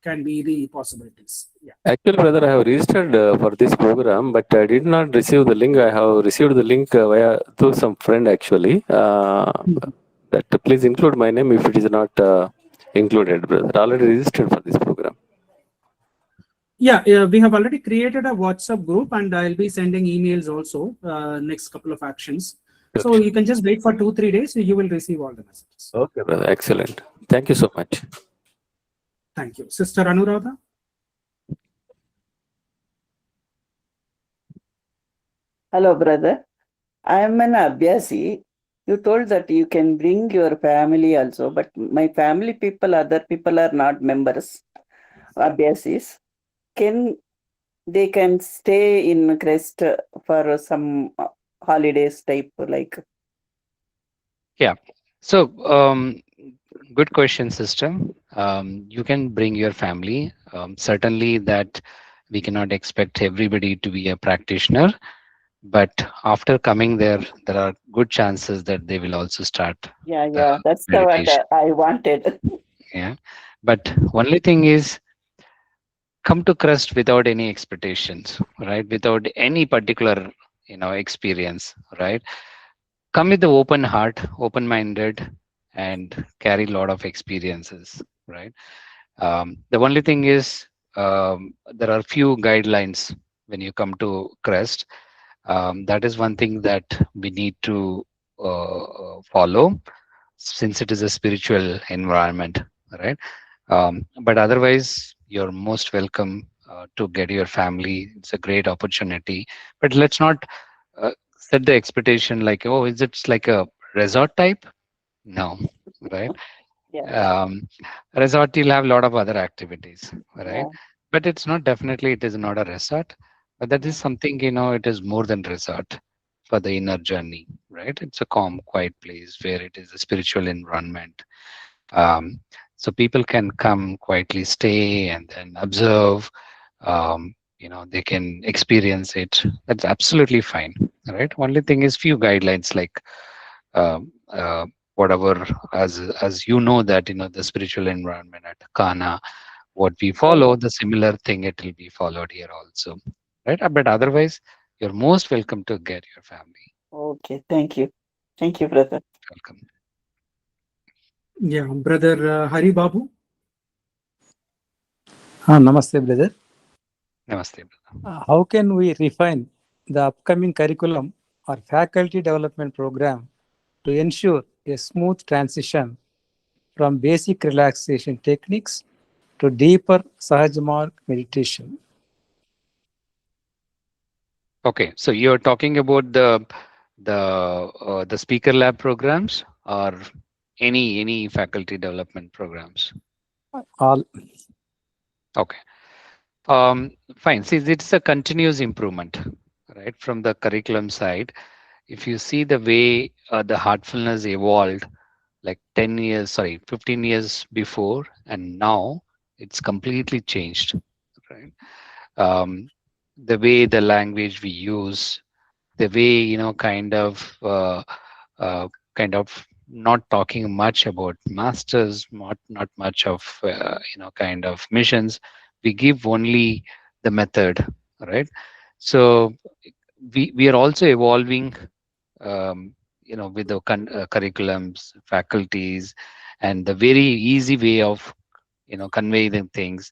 can be the possibilities. Yeah. Actually, brother, I have registered for this program, but I did not receive the link. I have received the link through some friend actually. That please include my name if it is not included, brother. Already registered for this program. Yeah, we have already created a WhatsApp group, and I'll be sending emails also next couple of actions. So you can just wait for 2-3 days. You will receive all the messages. Okay, brother. Excellent. Thank you so much. Thank you. Sister Anuradha? Hello, brother. I am an Abhyasi. You told that you can bring your family also, but my family people, other people are not members, Abhyasis. They can stay in CREST for some holidays type like? Yeah. So, good question, sister. You can bring your family. Certainly that we cannot expect everybody to be a practitioner, but after coming there are good chances that they will also start. Yeah, that's the meditation. what I wanted. Yeah, but only thing is, come to CREST without any expectations, right? Without any particular experience, right? Come with the open heart, open minded, and carry a lot of experiences, right? The only thing is, there are few guidelines when you come to CREST. That is one thing that we need to follow, since it is a spiritual environment, right? But otherwise, you're most welcome to get your family. It's a great opportunity, but let's not set the expectation like, oh, is it like a resort type? No, right? Yeah. Resort, you'll have a lot of other activities, right? But it's not definitely, it is not a resort, but that is something, it is more than resort for the inner journey, right? It's a calm, quiet place where it is a spiritual environment. Um, so people can come quietly, stay, and then observe. They can experience it. That's absolutely fine, right? Only thing is few guidelines like whatever, as that the spiritual environment at Kana, what we follow, the similar thing it will be followed here also, right? But otherwise, you're most welcome to get your family. Okay, thank you. Thank you, brother. Welcome. Yeah, brother Hari Babu. Namaste, brother. Namaste. How can we refine the upcoming curriculum or faculty development program to ensure a smooth transition from basic relaxation techniques to deeper Sahajmarg meditation? Okay, so you're talking about the speaker lab programs or any faculty development programs? All Okay. Fine. See, it's a continuous improvement, right? From the curriculum side, if you see the way the heartfulness evolved, like 10 years, sorry, 15 years before, and now it's completely changed, right? Um, the way the language we use, the way kind of not talking much about masters, not much of kind of missions. We give only the method, right? So we are also evolving, with the curriculums, faculties, and the very easy way of conveying the things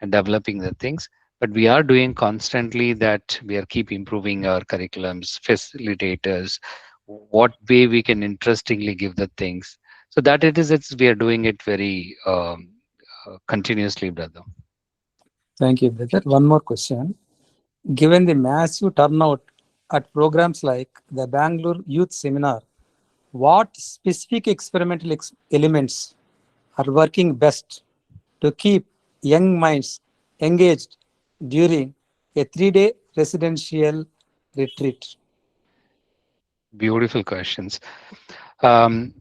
and developing the things. But we are doing constantly that, we are keep improving our curriculums, facilitators, what way we can interestingly give the things, so that we are doing it very continuously, brother. Thank you, brother. One more question. Given the massive turnout at programs like the Bangalore Youth Seminar, what specific experimental elements are working best to keep young minds engaged during a 3-day residential retreat? Beautiful questions. um,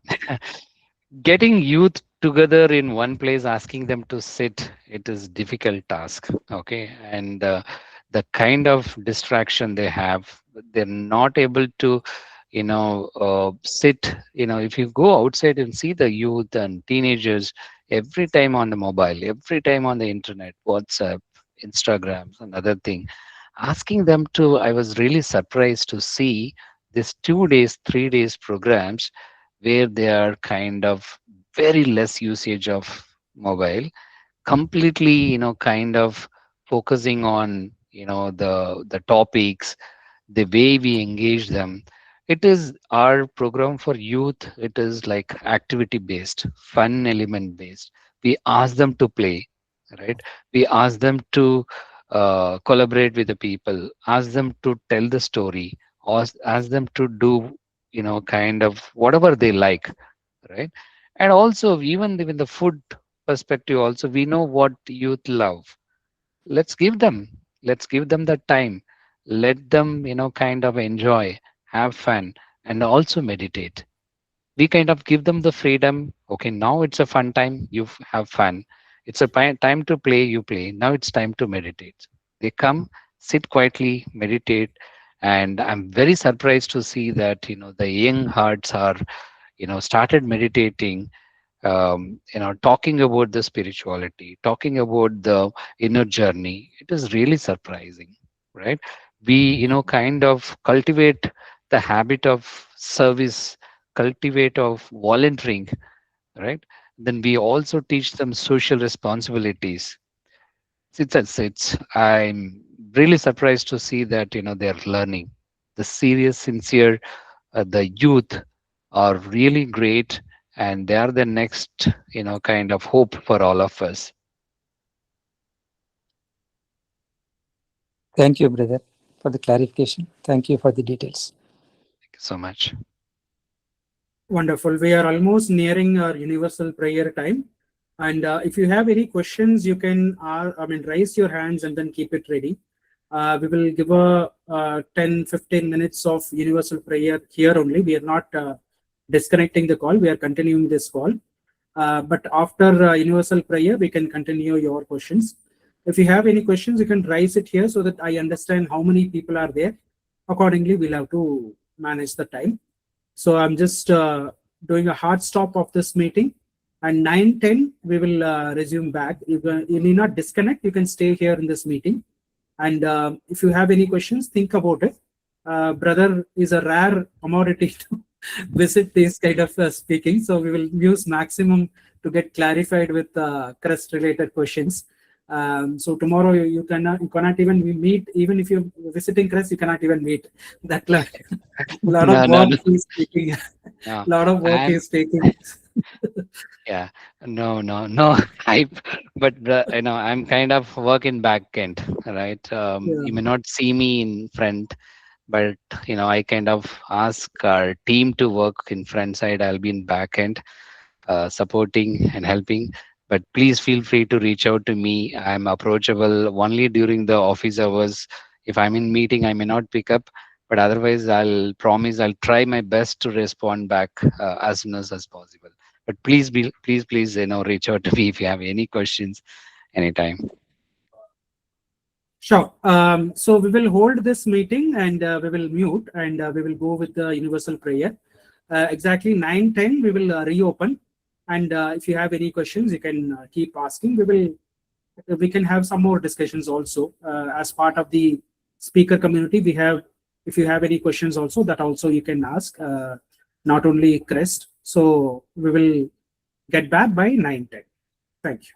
Getting youth together in one place, asking them to sit, it is difficult task. Okay, and the kind of distraction they have, they're not able to sit. If you go outside and see the youth and teenagers, every time on the mobile, every time on the internet, WhatsApp, Instagrams, and other thing, asking them to, I was really surprised to see this 2 days 3 days programs where they are kind of very less usage of mobile, completely kind of focusing on the topics, the way we engage them. It is our program for youth, it is like activity based, fun element based. We ask them to play, right? We ask them to collaborate with the people, ask them to tell the story, ask them to do kind of whatever they like, right? And also even with the food perspective also, we know what youth love. Let's give them the time, let them kind of enjoy, have fun, and also meditate. We kind of give them the freedom. Okay, now it's a fun time, have fun. It's a time to play, you play. Now it's time to meditate. They come, sit quietly, meditate. And I'm very surprised to see that the young hearts are started meditating, talking about the spirituality, talking about the inner journey. It is really surprising, right? We kind of cultivate the habit of service, cultivate of volunteering, right? Then we also teach them social responsibilities. I'm really surprised to see that they're learning the serious, sincere, the youth are really great, and they are the next kind of hope for all of us. Thank you, brother, for the clarification. Thank you for the details. Thank you so much. Wonderful. We are almost nearing our universal prayer time. And if you have any questions, you can, raise your hands and then keep it ready. We will give a 10-15 minutes of universal prayer here only. We are not disconnecting the call. We are continuing this call. But after universal prayer, we can continue your questions. If you have any questions, you can raise it here so that I understand how many people are there. Accordingly, we'll have to manage the time. So I'm just doing a hard stop of this meeting. And 9:10, we will resume back. You need not disconnect. You can stay here in this meeting. And if you have any questions, think about it. Brother is a rare commodity to visit these kind of speaking. So we will use maximum to get clarified with CREST related questions. So tomorrow you cannot even meet. Even if you're visiting CREST, you cannot even meet. That lot of No, no, work no, is taking. no. Lot of work I'm is taking. Yeah, no hype, but I'm kind of work in back end, right? Yeah. You may not see me in front, but I kind of ask our team to work in front side. I'll be in back end, supporting and helping. But please feel free to reach out to me. I'm approachable only during the office hours. If I'm in meeting, I may not pick up, but otherwise, I'll promise I'll try my best to respond back as soon as possible. But please, reach out to me if you have any questions anytime. Sure. So we will hold this meeting and we will mute and we will go with the universal prayer. Exactly 9:10, we will reopen. And if you have any questions, you can keep asking. We can have some more discussions also as part of the speaker community. If you have any questions also, that also you can ask, not only CREST. So we will get back by 9:10. Thank you.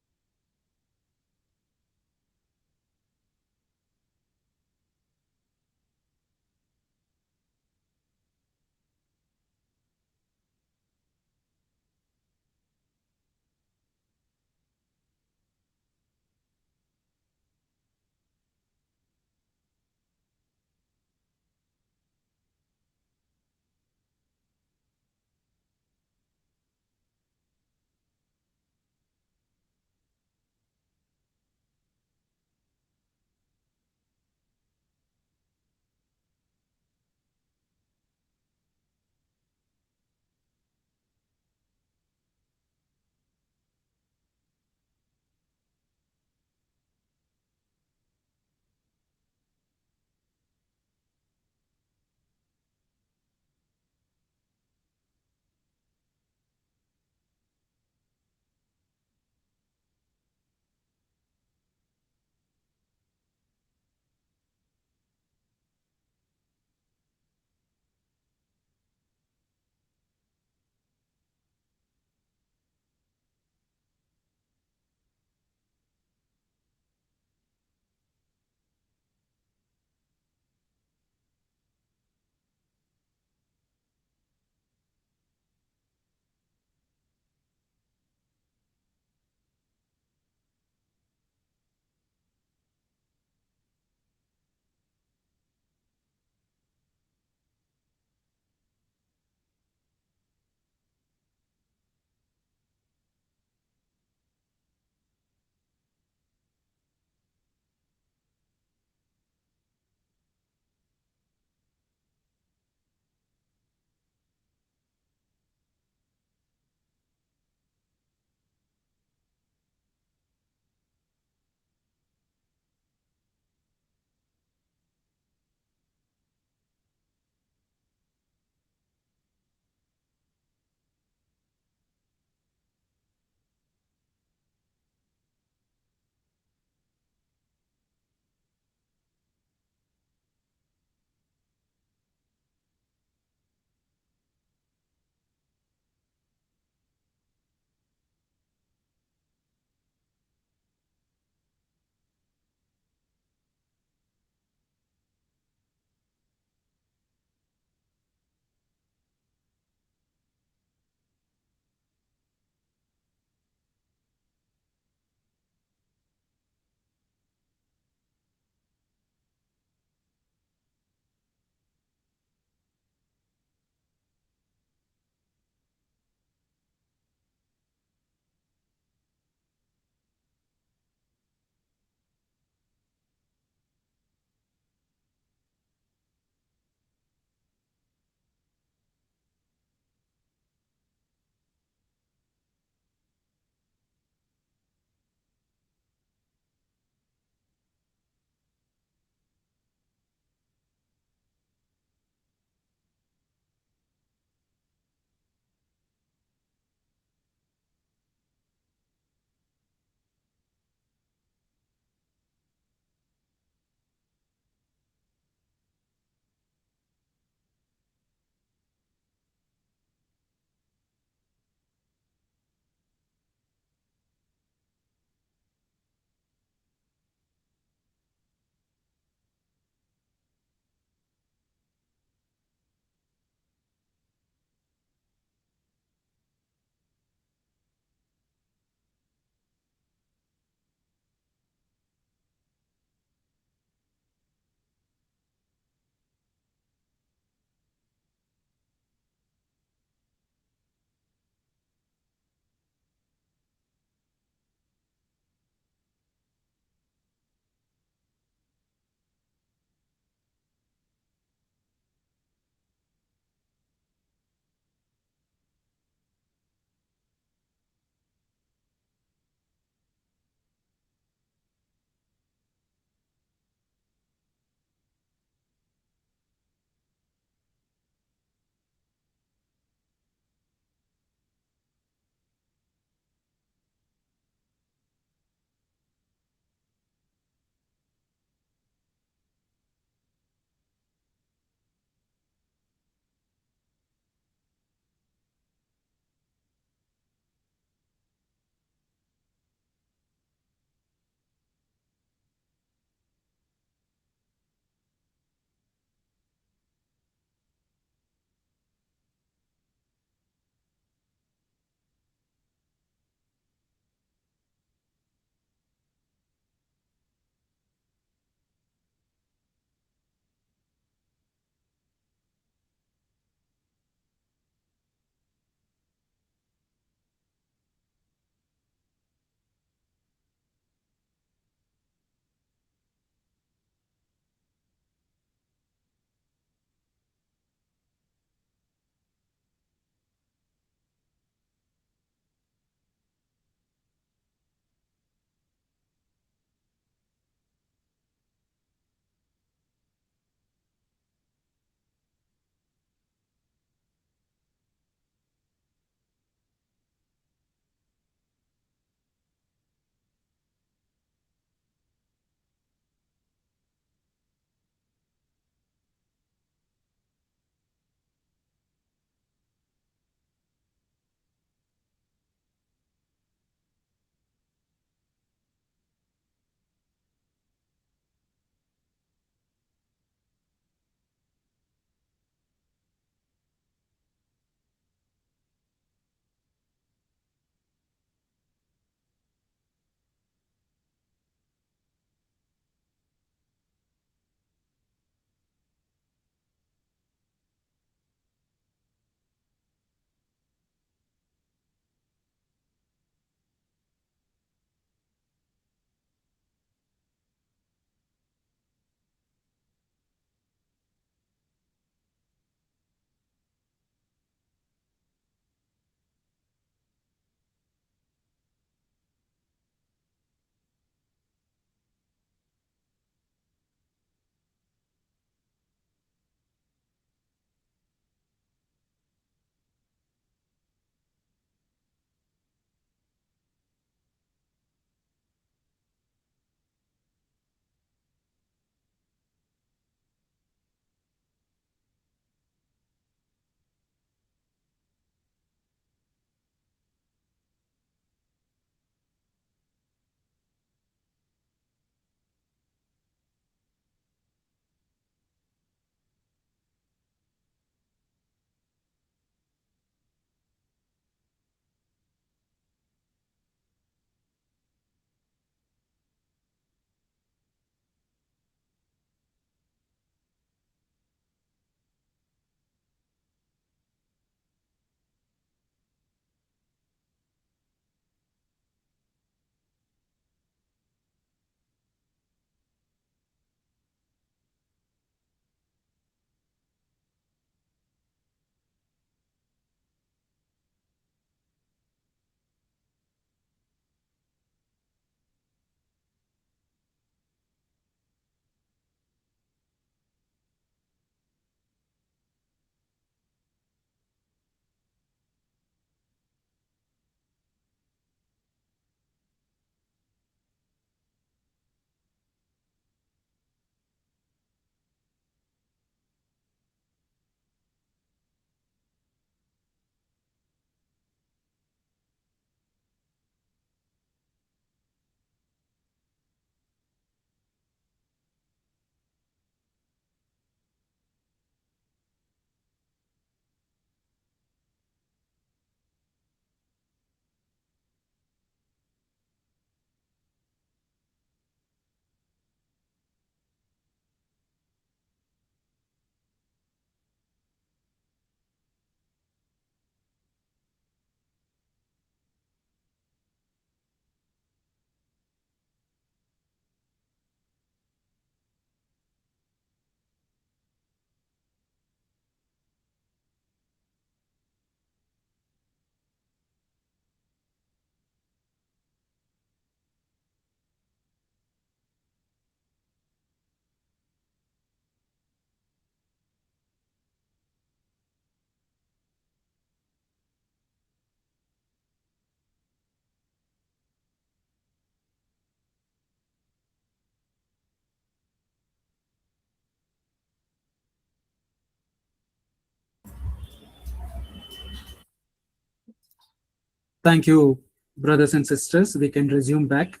Thank you, brothers and sisters. We can resume back.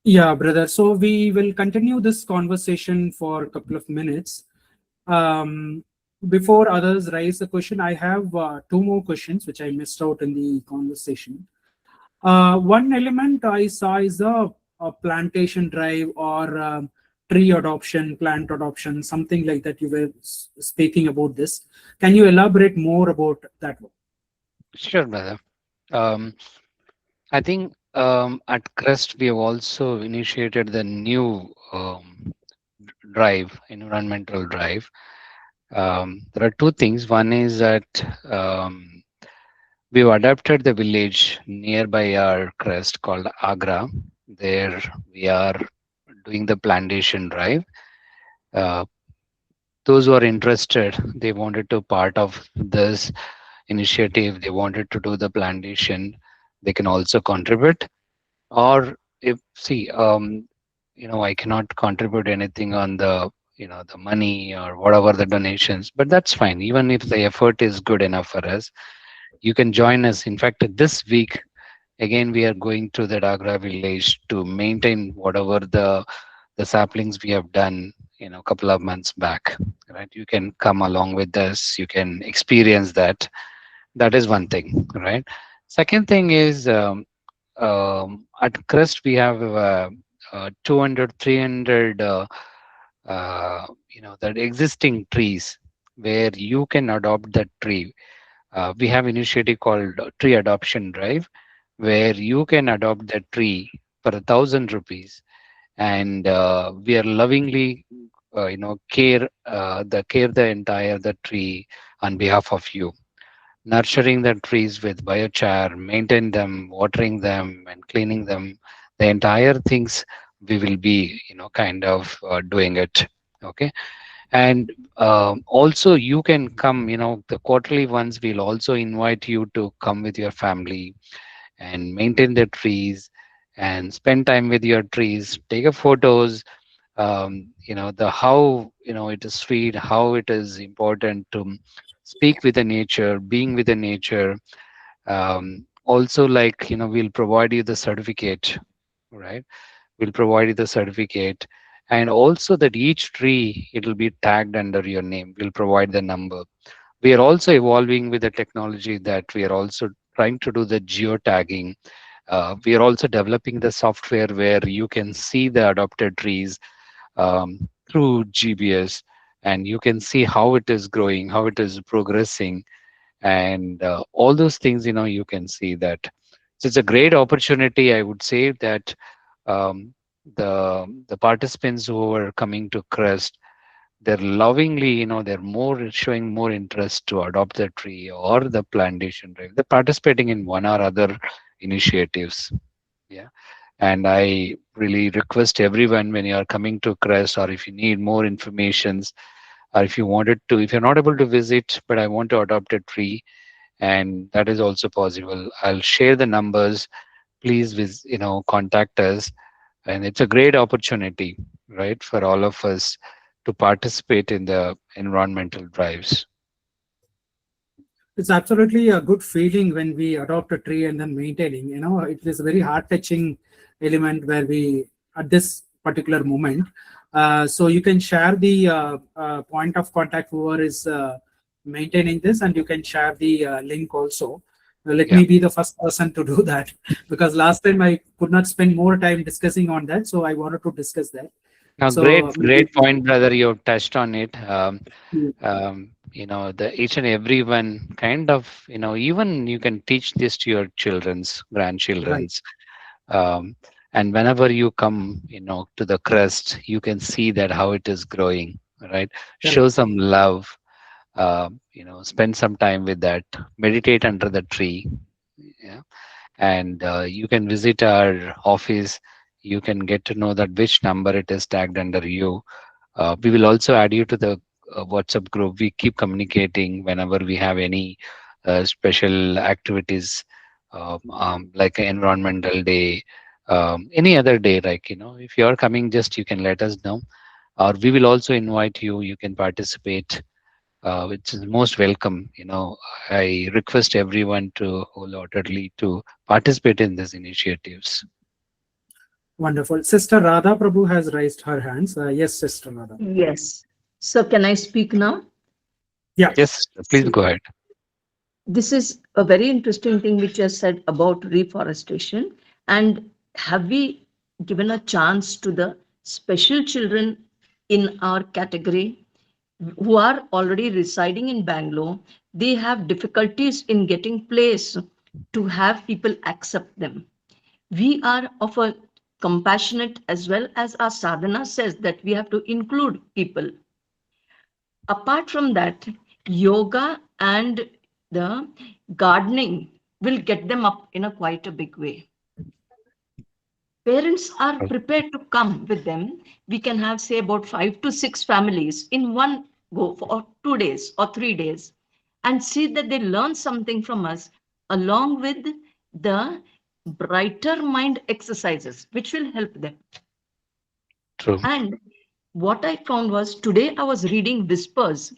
Yeah, brother. So we will continue this conversation for a couple of minutes. Um, Before others raise the question, I have two more questions which I missed out in the conversation. One element I saw is a plantation drive or tree adoption, plant adoption, something like that. You were speaking about this. Can you elaborate more about that one? Sure, brother. I think at CREST we have also initiated the new drive, environmental drive. There are two things. One is that we've adapted the village nearby our CREST called Agra. There we are doing the plantation drive. Uh, those who are interested, they wanted to part of this initiative, they wanted to do the plantation, they can also contribute. Or if see, I cannot contribute anything on the the money or whatever the donations, but that's fine. Even if the effort is good enough for us, you can join us. In fact, this week again we are going to the Agra village to maintain whatever the saplings we have done a couple of months back. Right, you can come along with us. You can experience that. That is one thing, right? Second thing is at CREST we have 200, 300 that existing trees where you can adopt that tree. We have initiative called Tree Adoption Drive, where you can adopt that tree for 1,000 rupees, and we are lovingly, care the entire the tree on behalf of you, nurturing the trees with biochar, maintain them, watering them, and cleaning them. The entire things we will be, kind of doing it. Okay, and also you can come. The quarterly ones will also invite you to come with your family and maintain the trees and spend time with your trees. Take a photos. The how it is sweet, how it is important to speak with the nature, being with the nature. Also, like we'll provide you the certificate, right? We'll provide you the certificate, and also that each tree it will be tagged under your name. We'll provide the number. We are also evolving with the technology that we are also trying to do the geotagging. We are also developing the software where you can see the adopted trees through GBS, and you can see how it is growing, how it is progressing, and all those things. You can see that. So it's a great opportunity. I would say that um, the participants who are coming to CREST, they're lovingly, they're more showing more interest to adopt the tree or the plantation drive. They're participating in one or other initiatives. Yeah. And I really request everyone, when you are coming to CREST, or if you need more informations, or if you wanted to, if you're not able to visit, but I want to adopt a tree, and that is also possible. I'll share the numbers. Please, contact us, and it's a great opportunity, right, for all of us to participate in the environmental drives. It's absolutely a good feeling when we adopt a tree and then maintaining. It is a very heart-touching element where we, at this particular moment. So you can share the point of contact whoever is maintaining this, and you can share the link also. Let me be the first person to do that, because last time I could not spend more time discussing on that, so I wanted to discuss that. Now, So great point, brother. You have touched on it. yeah. The each and every one kind of, even you can teach this to your children's, Right. grandchildren's. And whenever you come, to the CREST, you can see that how it is growing, right? Correct. Show some love, spend some time with that, meditate under the tree. Yeah. And you can visit our office. You can get to know that which number it is tagged under you. We will also add you to the WhatsApp group. We keep communicating whenever we have any special activities, like an environmental day, any other day. Like, if you're coming, just you can let us know, or we will also invite you. You can participate, which is most welcome. I request everyone to wholeheartedly to participate in these initiatives. Wonderful. Sister Radha Prabhu has raised her hands. Yes, Sister Radha. Yes. So can I speak now? Yeah. Yes, please go ahead. This is a very interesting thing which you have said about reforestation. And have we given a chance to the special children in our category who are already residing in Bangalore? They have difficulties in getting place to have people accept them. We are of a compassionate, as well as our sadhana says that we have to include people. Apart from that, yoga and the gardening will get them up in a quite a big way. Parents are prepared to come with them. We can have, say, about 5 to 6 families in one go for 2 days or 3 days, and see that they learn something from us, along with the brighter mind exercises, which will help them. True. And what I found was, today I was reading Whispers.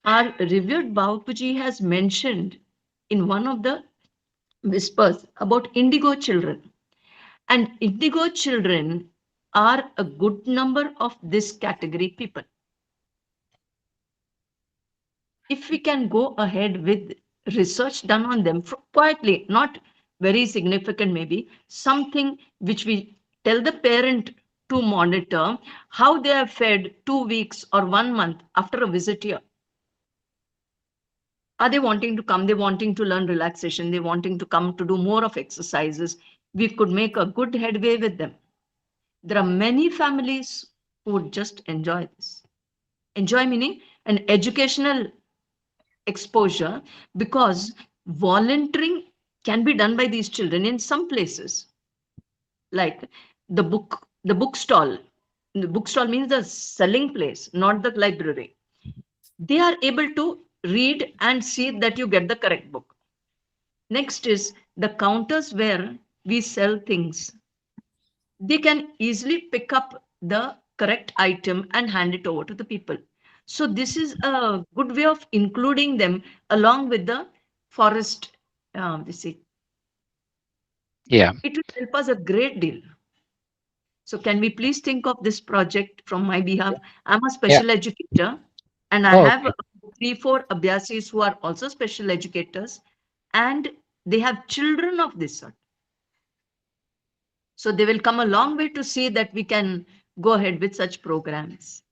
Our revered Bapuji has mentioned in one of the Whispers about indigo children. And indigo children are a good number of this category people. If we can go ahead with research done on them quietly, not very significant, maybe something which we tell the parent to monitor how they are fed 2 weeks or 1 month after a visit here. Are they wanting to come? They wanting to learn relaxation. They wanting to come to do more of exercises. We could make a good headway with them. There are many families who would just enjoy this. Enjoy meaning an educational exposure, because volunteering can be done by these children in some places, like the bookstall. The bookstall means the selling place, not the library. They are able to read and see that you get the correct book. Next is the counters where we sell things. They can easily pick up the correct item and hand it over to the people. So this is a good way of including them along with the forest. Yeah. It will help us a great deal. So can we please think of this project from my behalf? I'm a special educator, and I have Okay. 3-4 abhyasis who are also special educators, and they have children of this sort. So they will come a long way to see that we can go ahead with such programs.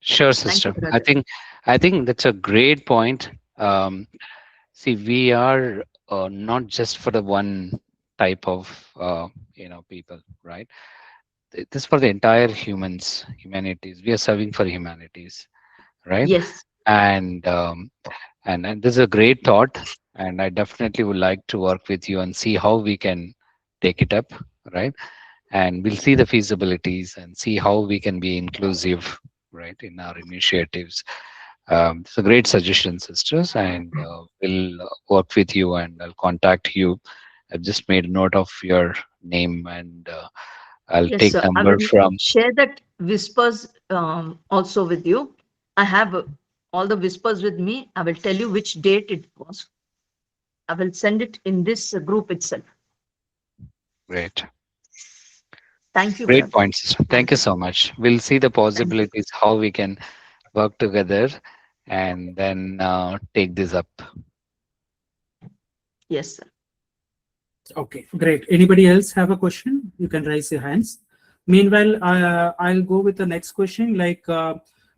Sure, Thank sister. you, brother. I think that's a great point. See, we are not just for the one type of people, right? This is for the entire humanities. We are serving for humanities, right? Yes. And this is a great thought, and I definitely would like to work with you and see how we can take it up, right? And we'll see the feasibilities and see how we can be inclusive, right, in our initiatives. It's a great suggestion, sisters, and we'll work with you, and I'll contact you. I've just made a note of your name, and I'll Yes, take sir. I number will from. share that Whispers also with you. I have all the Whispers with me. I will tell you which date it was. I will send it in this group itself. Great. Thank you, Great brother. point, sister. Thank you so much. We'll see the Thank you. possibilities how we can work together and then take this up. Yes, sir. Okay, great. Anybody else have a question? You can raise your hands. Meanwhile, I'll go with the next question.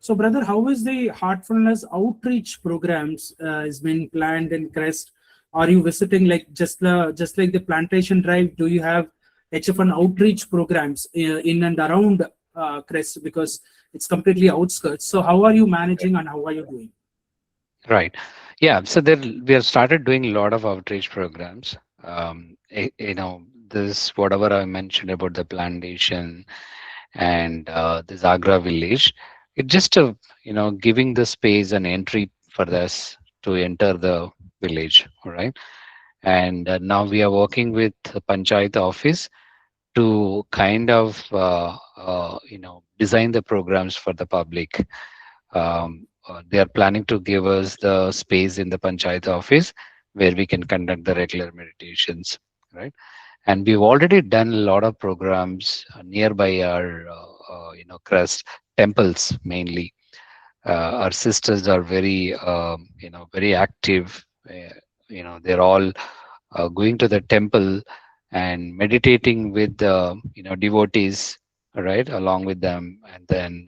So, brother, how is the heartfulness outreach programs is being planned in CREST? Are you visiting just like the plantation drive? Do you have HF1 outreach programs in and around CREST, because it's completely outskirts? So, how are you managing and how are you doing? Right. Yeah. So there we have started doing a lot of outreach programs. This whatever I mentioned about the plantation and this Agra village. It just giving the space and entry for us to enter the village, all right? And now we are working with the Panchayat office to kind of design the programs for the public. They are planning to give us the space in the Panchayat office where we can conduct the regular meditations, right? And we've already done a lot of programs nearby our CREST temples mainly. Our sisters are very very active. They're all going to the temple and meditating with the devotees, right, along with them, and then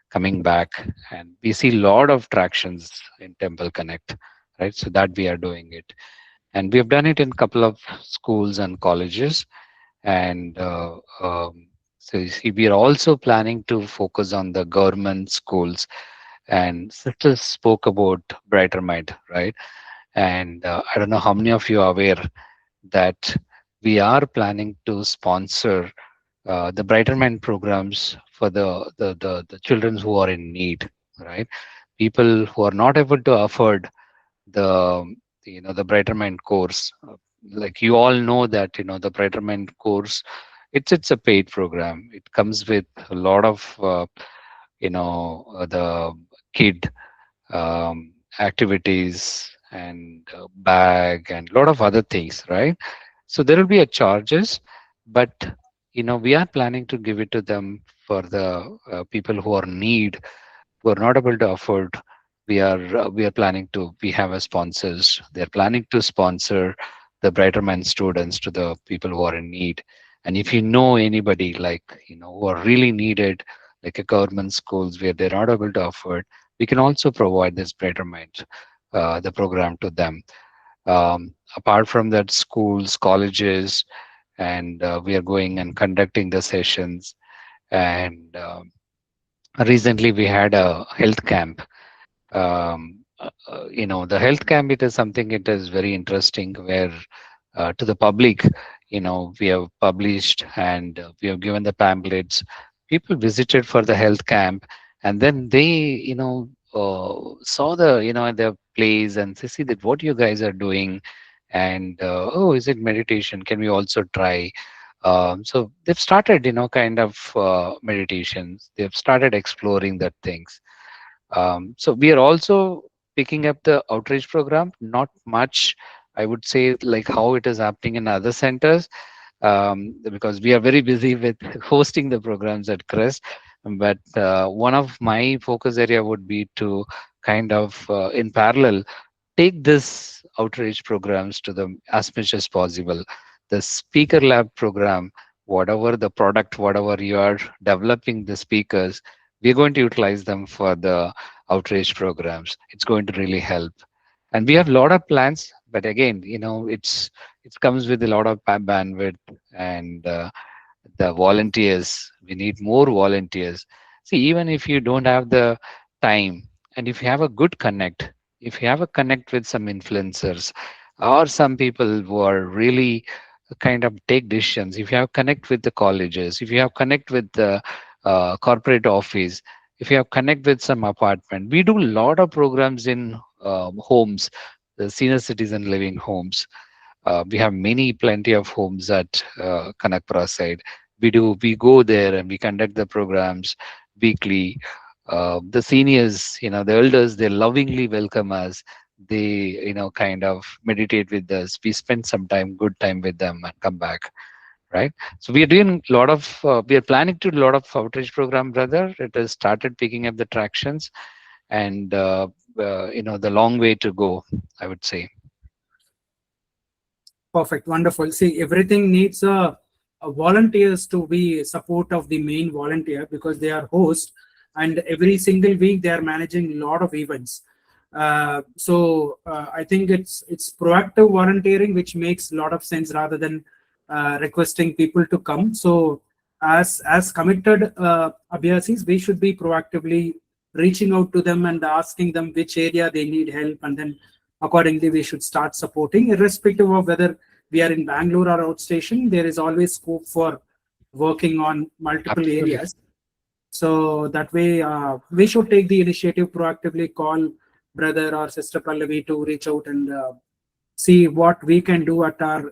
coming back. And we see a lot of tractions in Temple Connect, right? So that we are doing it, and we have done it in a couple of schools and colleges. And so you see, we are also planning to focus on the government schools. And sisters spoke about Brighter Mind, right? And I don't know how many of you are aware that we are planning to sponsor the Brighter Mind programs for the children who are in need, right? People who are not able to afford the the Brighter Mind course. Like you all know that the Brighter Mind course, it's a paid program. It comes with a lot of the kid activities and bag and a lot of other things, right? So there will be a charges, but we are planning to give it to them for the people who are in need, who are not able to afford. We are planning to, we have a sponsors, they're planning to sponsor the Brighter Mind students to the people who are in need. And if you know anybody like who are really needed, like a government schools where they're not able to afford, we can also provide this Brighter Mind the program to them. Apart from that, schools, colleges, and we are going and conducting the sessions. And recently we had a health camp. The health camp, it is something, it is very interesting, where to the public, we have published and we have given the pamphlets. People visited for the health camp, and then they saw the the place, and they see that what you guys are doing. And oh, is it meditation, can we also try? So they've started kind of meditations, they've started exploring that things. So we are also picking up the outreach program, not much, I would say, like how it is happening in other centers, because we are very busy with hosting the programs at CREST. But one of my focus area would be to kind of, in parallel, take this outreach programs to them as much as possible. The speaker lab program, whatever the product, whatever you are developing the speakers, we're going to utilize them for the outreach programs. It's going to really help. And we have a lot of plans, but again, it comes with a lot of bandwidth and the volunteers. We need more volunteers. See, even if you don't have the time, and if you have a good connect, if you have a connect with some influencers or some people who are really kind of take decisions, if you have connect with the colleges, if you have connect with the corporate office, if you have connect with some apartment, we do a lot of programs in homes, the senior citizen living homes. We have plenty of homes at Kanakapura side. We go there and we conduct the programs weekly. The seniors, the elders, they lovingly welcome us. They, kind of meditate with us. We spend some time, good time with them, and come back. Right. So we are doing a lot of, we are planning to do a lot of outreach program, brother. It has started picking up the tractions, and the long way to go, I would say. Perfect, wonderful. See, everything needs a volunteers to be support of the main volunteer, because they are host, and every single week they are managing a lot of events. So I think it's proactive volunteering, which makes a lot of sense rather than requesting people to come. So as committed Abhyasis, we should be proactively reaching out to them and asking them which area they need help, and then accordingly we should start supporting, irrespective of whether we are in Bangalore or outstation. There is always scope for working on multiple Absolutely. areas. So that way, we should take the initiative proactively, call brother or sister Pallavi to reach out and see what we can do at our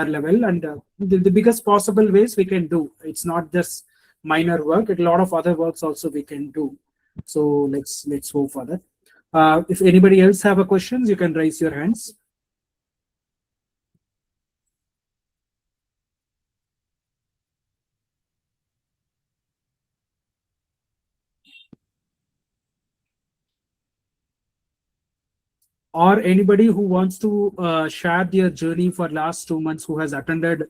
level, and the biggest possible ways we can do. It's not just minor work; a lot of other works also we can do. So let's hope for that. If anybody else have a questions, you can raise your hands. Or anybody who wants to share their journey for last 2 months, who has attended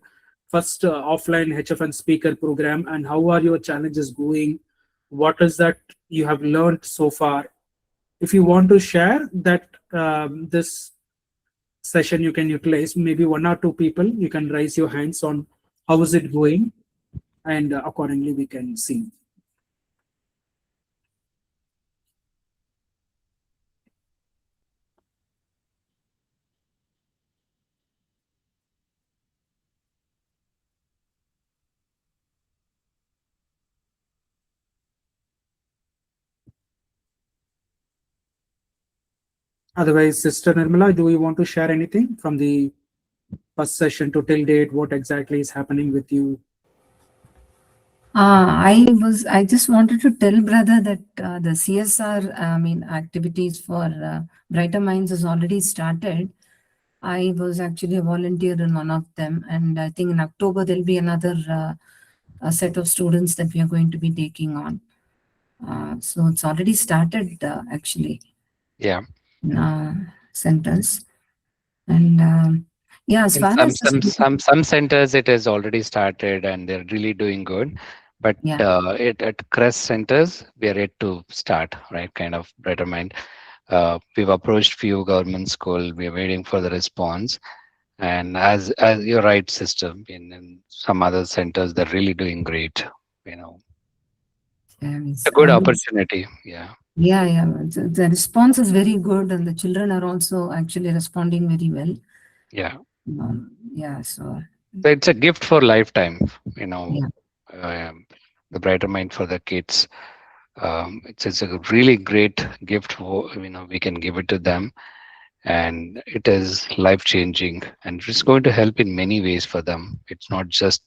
first offline HFN speaker program, and how are your challenges going? What is that you have learned so far? If you want to share that, this session you can utilize, maybe 1 or 2 people, you can raise your hands on how is it going, and accordingly we can see. Otherwise, Sister Nirmala, do you want to share anything from the first session to till date? What exactly is happening with you? I just wanted to tell brother that the CSR, activities for Brighter Minds has already started. I was actually a volunteer in one of them, and I think in October there'll be another a set of students that we are going to be taking on. So it's already started actually. Yeah. Centers, and as In far as some centers it has already started and they're really doing good, but at CREST centers we are yet to start, right? Kind of Brighter Mind. We've approached few government school. We are waiting for the response. And as you're right, sister, in some other centers they're really doing great. It's a good opportunity. Yeah. The response is very good, and the children are also actually responding very well. Yeah. So it's a gift for lifetime. The Brighter Mind for the kids. It's a really great gift for, we can give it to them, and it is life changing, and it's going to help in many ways for them. It's not just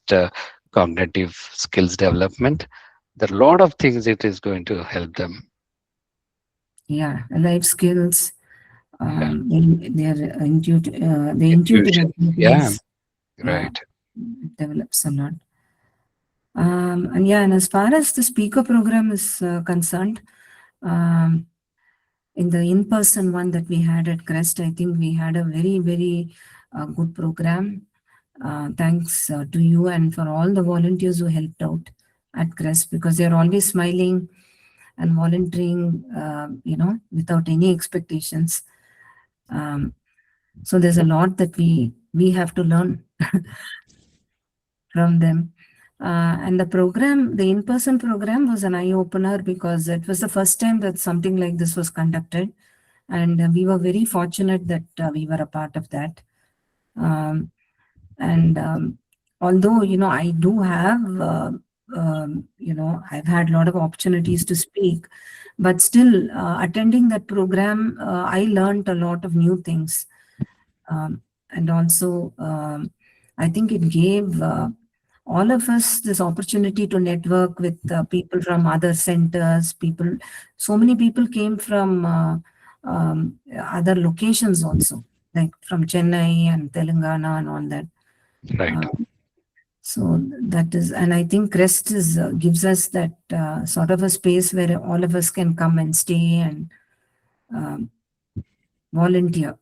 cognitive skills development. There are a lot of things it is going to help them. Life skills, their intuitive abilities, right. Develops a lot. And as far as the speaker program is concerned, in the in-person one that we had at CREST, I think we had a very, very good program. Thanks to you and for all the volunteers who helped out at CREST, because they're always smiling and volunteering, without any expectations. So there's a lot that we have to learn from them. And the in-person program was an eye-opener, because it was the first time that something like this was conducted. And we were very fortunate that we were a part of that. Although, I do have, I've had a lot of opportunities to speak, but still attending that program, I learned a lot of new things. And also, I think it gave all of us this opportunity to network with people from other centers. So many people came from other locations also, like from Chennai and Telangana and all that. Right. So that is, and I think CREST gives us that sort of a space where all of us can come and stay and volunteer.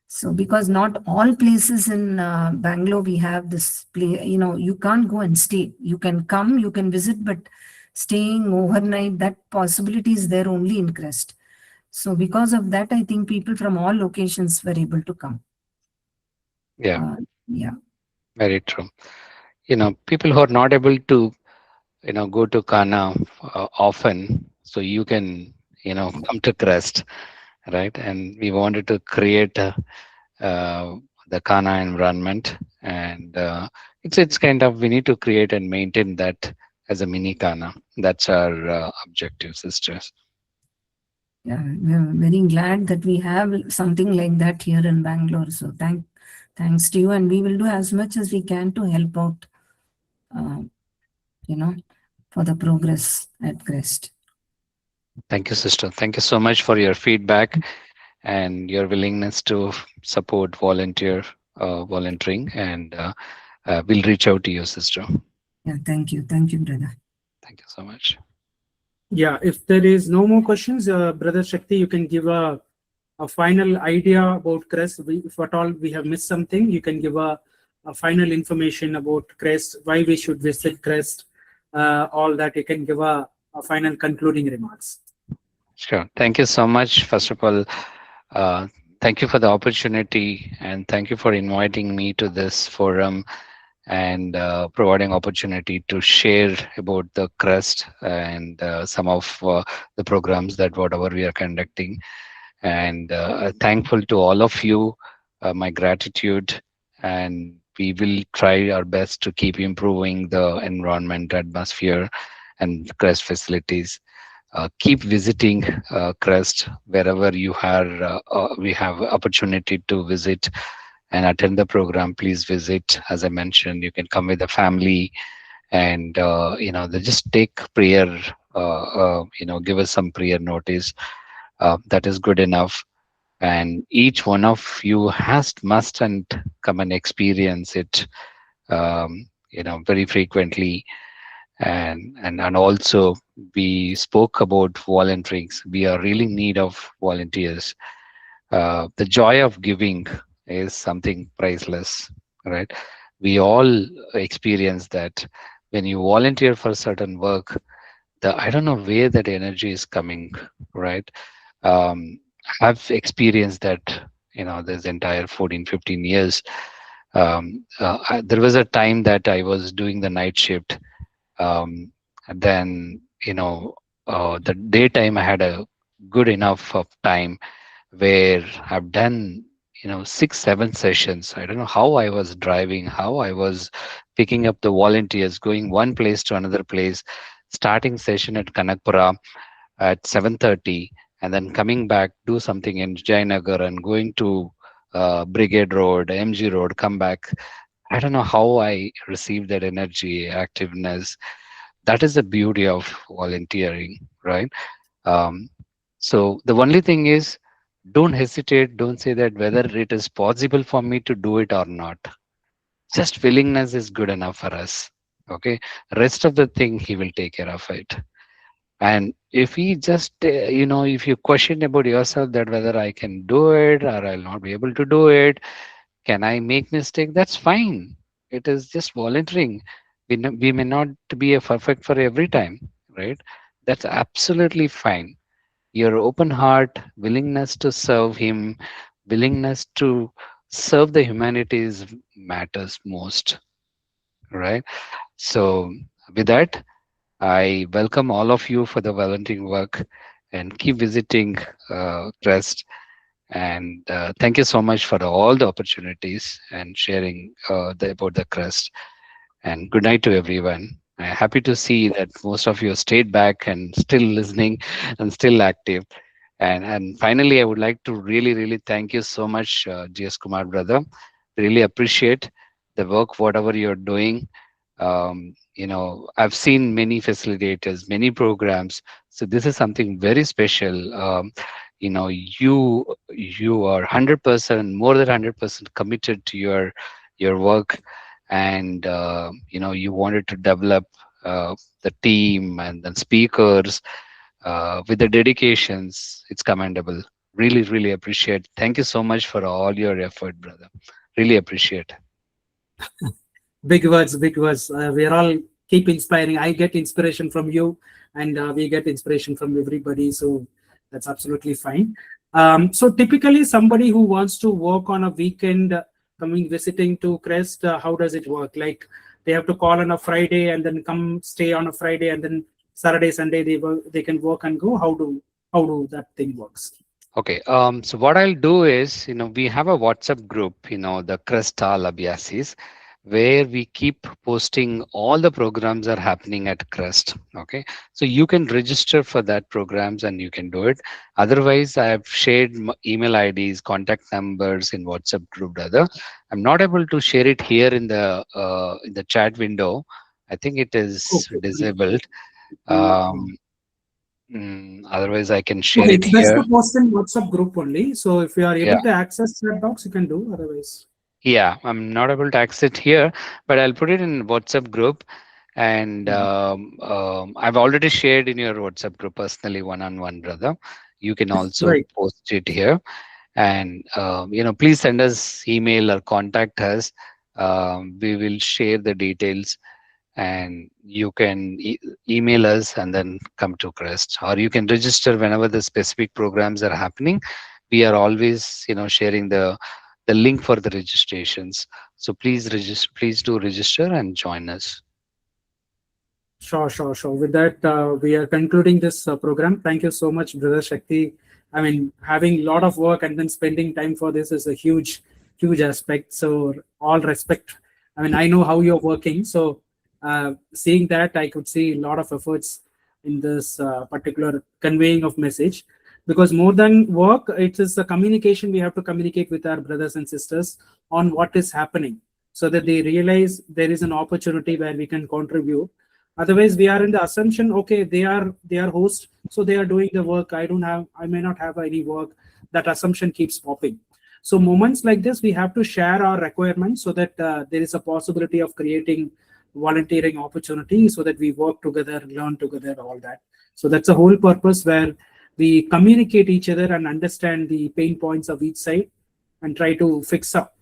So because not all places in Bangalore we have this place, you can't go and stay. You can come, you can visit, but staying overnight, that possibility is there only in CREST. So because of that, I think people from all locations were able to come. Very true. People who are not able to, go to Kana often, so you can, come to CREST, right? And we wanted to create the Kana environment, and it's kind of, we need to create and maintain that as a mini Kana. That's our objective, sisters. Yeah, we're very glad that we have something like that here in Bangalore. So thanks to you, and we will do as much as we can to help out, uh, for the progress at CREST. Thank you, sister. Thank you so much for your feedback and your willingness to support volunteering. And we'll reach out to you, sister. Yeah, thank you, brother. Thank you so much. Yeah, if there is no more questions, Brother Shakti, you can give a final idea about CREST. If at all we have missed something, you can give a final information about CREST, why we should visit CREST, all that. You can give a final concluding remarks. Sure. Thank you so much. First of all, thank you for the opportunity, and thank you for inviting me to this forum and providing opportunity to share about the CREST and some of the programs that whatever we are conducting. And thankful to all of you, my gratitude, and we will try our best to keep improving the environment, atmosphere, and CREST facilities. Keep visiting CREST wherever you are. We have opportunity to visit and attend the program. Please visit. As I mentioned, you can come with the family, and they just take prayer. Give us some prayer notice. That is good enough. And each one of you must and come and experience it. Very frequently. And also we spoke about volunteering. We are really in need of volunteers. The joy of giving is something priceless, right? We all experience that when you volunteer for certain work, I don't know where that energy is coming, right? I've experienced that, this entire 14, 15 years. There was a time that I was doing the night shift. And then, the daytime I had a good enough of time where I've done 6-7 sessions. I don't know how I was driving, how I was picking up the volunteers, going one place to another place, starting session at Kanakapura at 7:30, and then coming back, do something in Jayanagar and going to Brigade Road, MG Road, come back. I don't know how I received that energy, activeness. That is the beauty of volunteering, right? So the only thing is, don't hesitate. Don't say that whether it is possible for me to do it or not. Just willingness is good enough for us. Okay. Rest of the thing, he will take care of it. And if he just, if you question about yourself that whether I can do it or I'll not be able to do it, can I make mistake? That's fine. It is just volunteering. We may not be a perfect for every time, right? That's absolutely fine. Your open heart, willingness to serve him, willingness to serve the humanities matters most, right? So with that, I welcome all of you for the volunteering work, and keep visiting CREST. And thank you so much for all the opportunities and sharing about the CREST. And good night to everyone. I'm happy to see that most of you stayed back and still listening and still active. And finally, I would like to really, really thank you so much, GS Kumar brother. Really appreciate the work, whatever you're doing. I've seen many facilitators, many programs. So this is something very special. You are 100%, more than 100% committed to your work, and you wanted to develop the team and the speakers with the dedications. It's commendable. Really, really appreciate. Thank you so much for all your effort, brother. Really appreciate. Big words, big words. We are all keep inspiring. I get inspiration from you, and we get inspiration from everybody. So that's absolutely fine. So typically, somebody who wants to work on a weekend, visiting to CREST, how does it work? Like they have to call on a Friday and then come stay on a Friday, and then Saturday, Sunday they can work and go. How do that thing works? Okay. So what I'll do is, we have a WhatsApp group, the CREST All Abhyasis. where we keep posting all the programs are happening at CREST. Okay, so you can register for that programs and you can do it. Otherwise, I have shared email IDs, contact numbers in WhatsApp group, brother. I'm not able to share it here in the chat window. I think it is Okay. disabled. Otherwise, I can share Okay, it it's best here. to post in WhatsApp group only. So if you are Yeah. able to access chat box, you can do. Otherwise, Yeah, I'm not able to access it here, but I'll put it in WhatsApp group. And I've already shared in your WhatsApp group personally, one-on-one, brother. You can also right. post it here. And please send us email or contact us. We will share the details, and you can email us and then come to CREST, or you can register whenever the specific programs are happening. We are always sharing the link for the registrations. So please register, please do register and join us. Sure. With that, we are concluding this program. Thank you so much, Brother Shakti. I mean, having a lot of work and then spending time for this is a huge aspect. So, all respect. I mean, I know how you're working. So, seeing that, I could see a lot of efforts in this particular conveying of message. Because more than work, it is a communication. We have to communicate with our brothers and sisters on what is happening, so that they realize there is an opportunity where we can contribute. Otherwise, we are in the assumption, okay, they are hosts, so they are doing the work. I may not have any work. That assumption keeps popping. So moments like this, we have to share our requirements, so that there is a possibility of creating volunteering opportunity, so that we work together, learn together, all that. So that's the whole purpose, where we communicate each other and understand the pain points of each side and try to fix up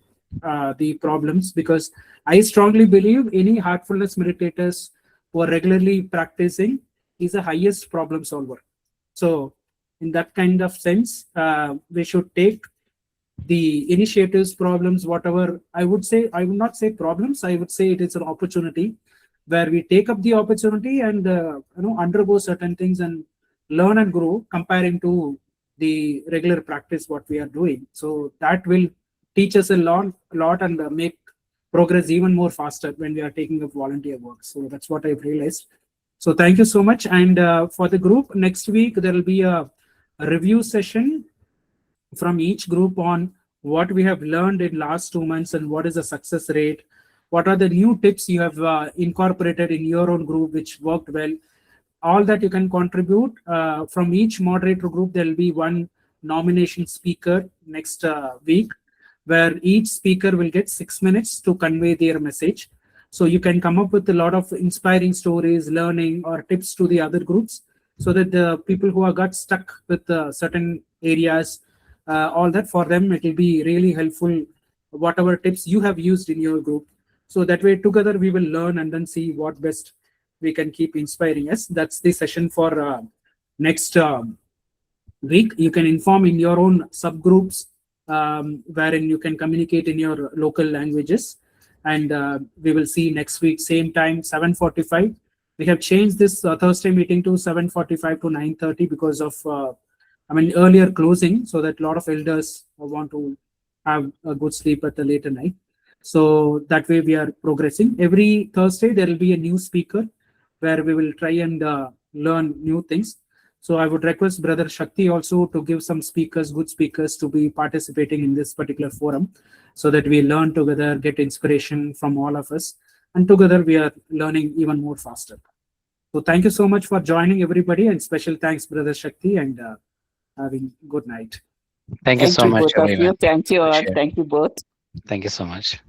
the problems. Because I strongly believe any heartfulness meditators who are regularly practicing is the highest problem solver. So in that kind of sense, we should take the initiatives, problems, whatever. I would not say problems, I would say it is an opportunity, where we take up the opportunity and undergo certain things and learn and grow, comparing to the regular practice what we are doing. So that will teach us a lot and make progress even more faster when we are taking up volunteer work. So that's what I've realized. So thank you so much. And for the group, next week there will be a review session from each group on what we have learned in last 2 months and what is the success rate. What are the new tips you have incorporated in your own group which worked well? All that you can contribute. From each moderator group, there will be one nomination speaker next week, where each speaker will get 6 minutes to convey their message. So you can come up with a lot of inspiring stories, learning, or tips to the other groups, so that the people who have got stuck with certain areas, all that, for them, it will be really helpful, whatever tips you have used in your group. So that way, together, we will learn and then see what best we can keep inspiring us. That's the session for next week. You can inform in your own subgroups, wherein you can communicate in your local languages. And we will see next week, same time, 7:45. We have changed this Thursday meeting to 7:45 to 9:30 because of earlier closing, so that a lot of elders want to have a good sleep at the later night. So that way we are progressing. Every Thursday there will be a new speaker, where we will try and learn new things. So I would request Brother Shakti also to give some speakers, good speakers, to be participating in this particular forum, so that we learn together, get inspiration from all of us, and together we are learning even more faster. So thank you so much for joining, everybody, and special thanks, Brother Shakti, and having good night. Thank you so much, both of you. everyone. Thank you all. Appreciate it. Thank you both. Thank you so much.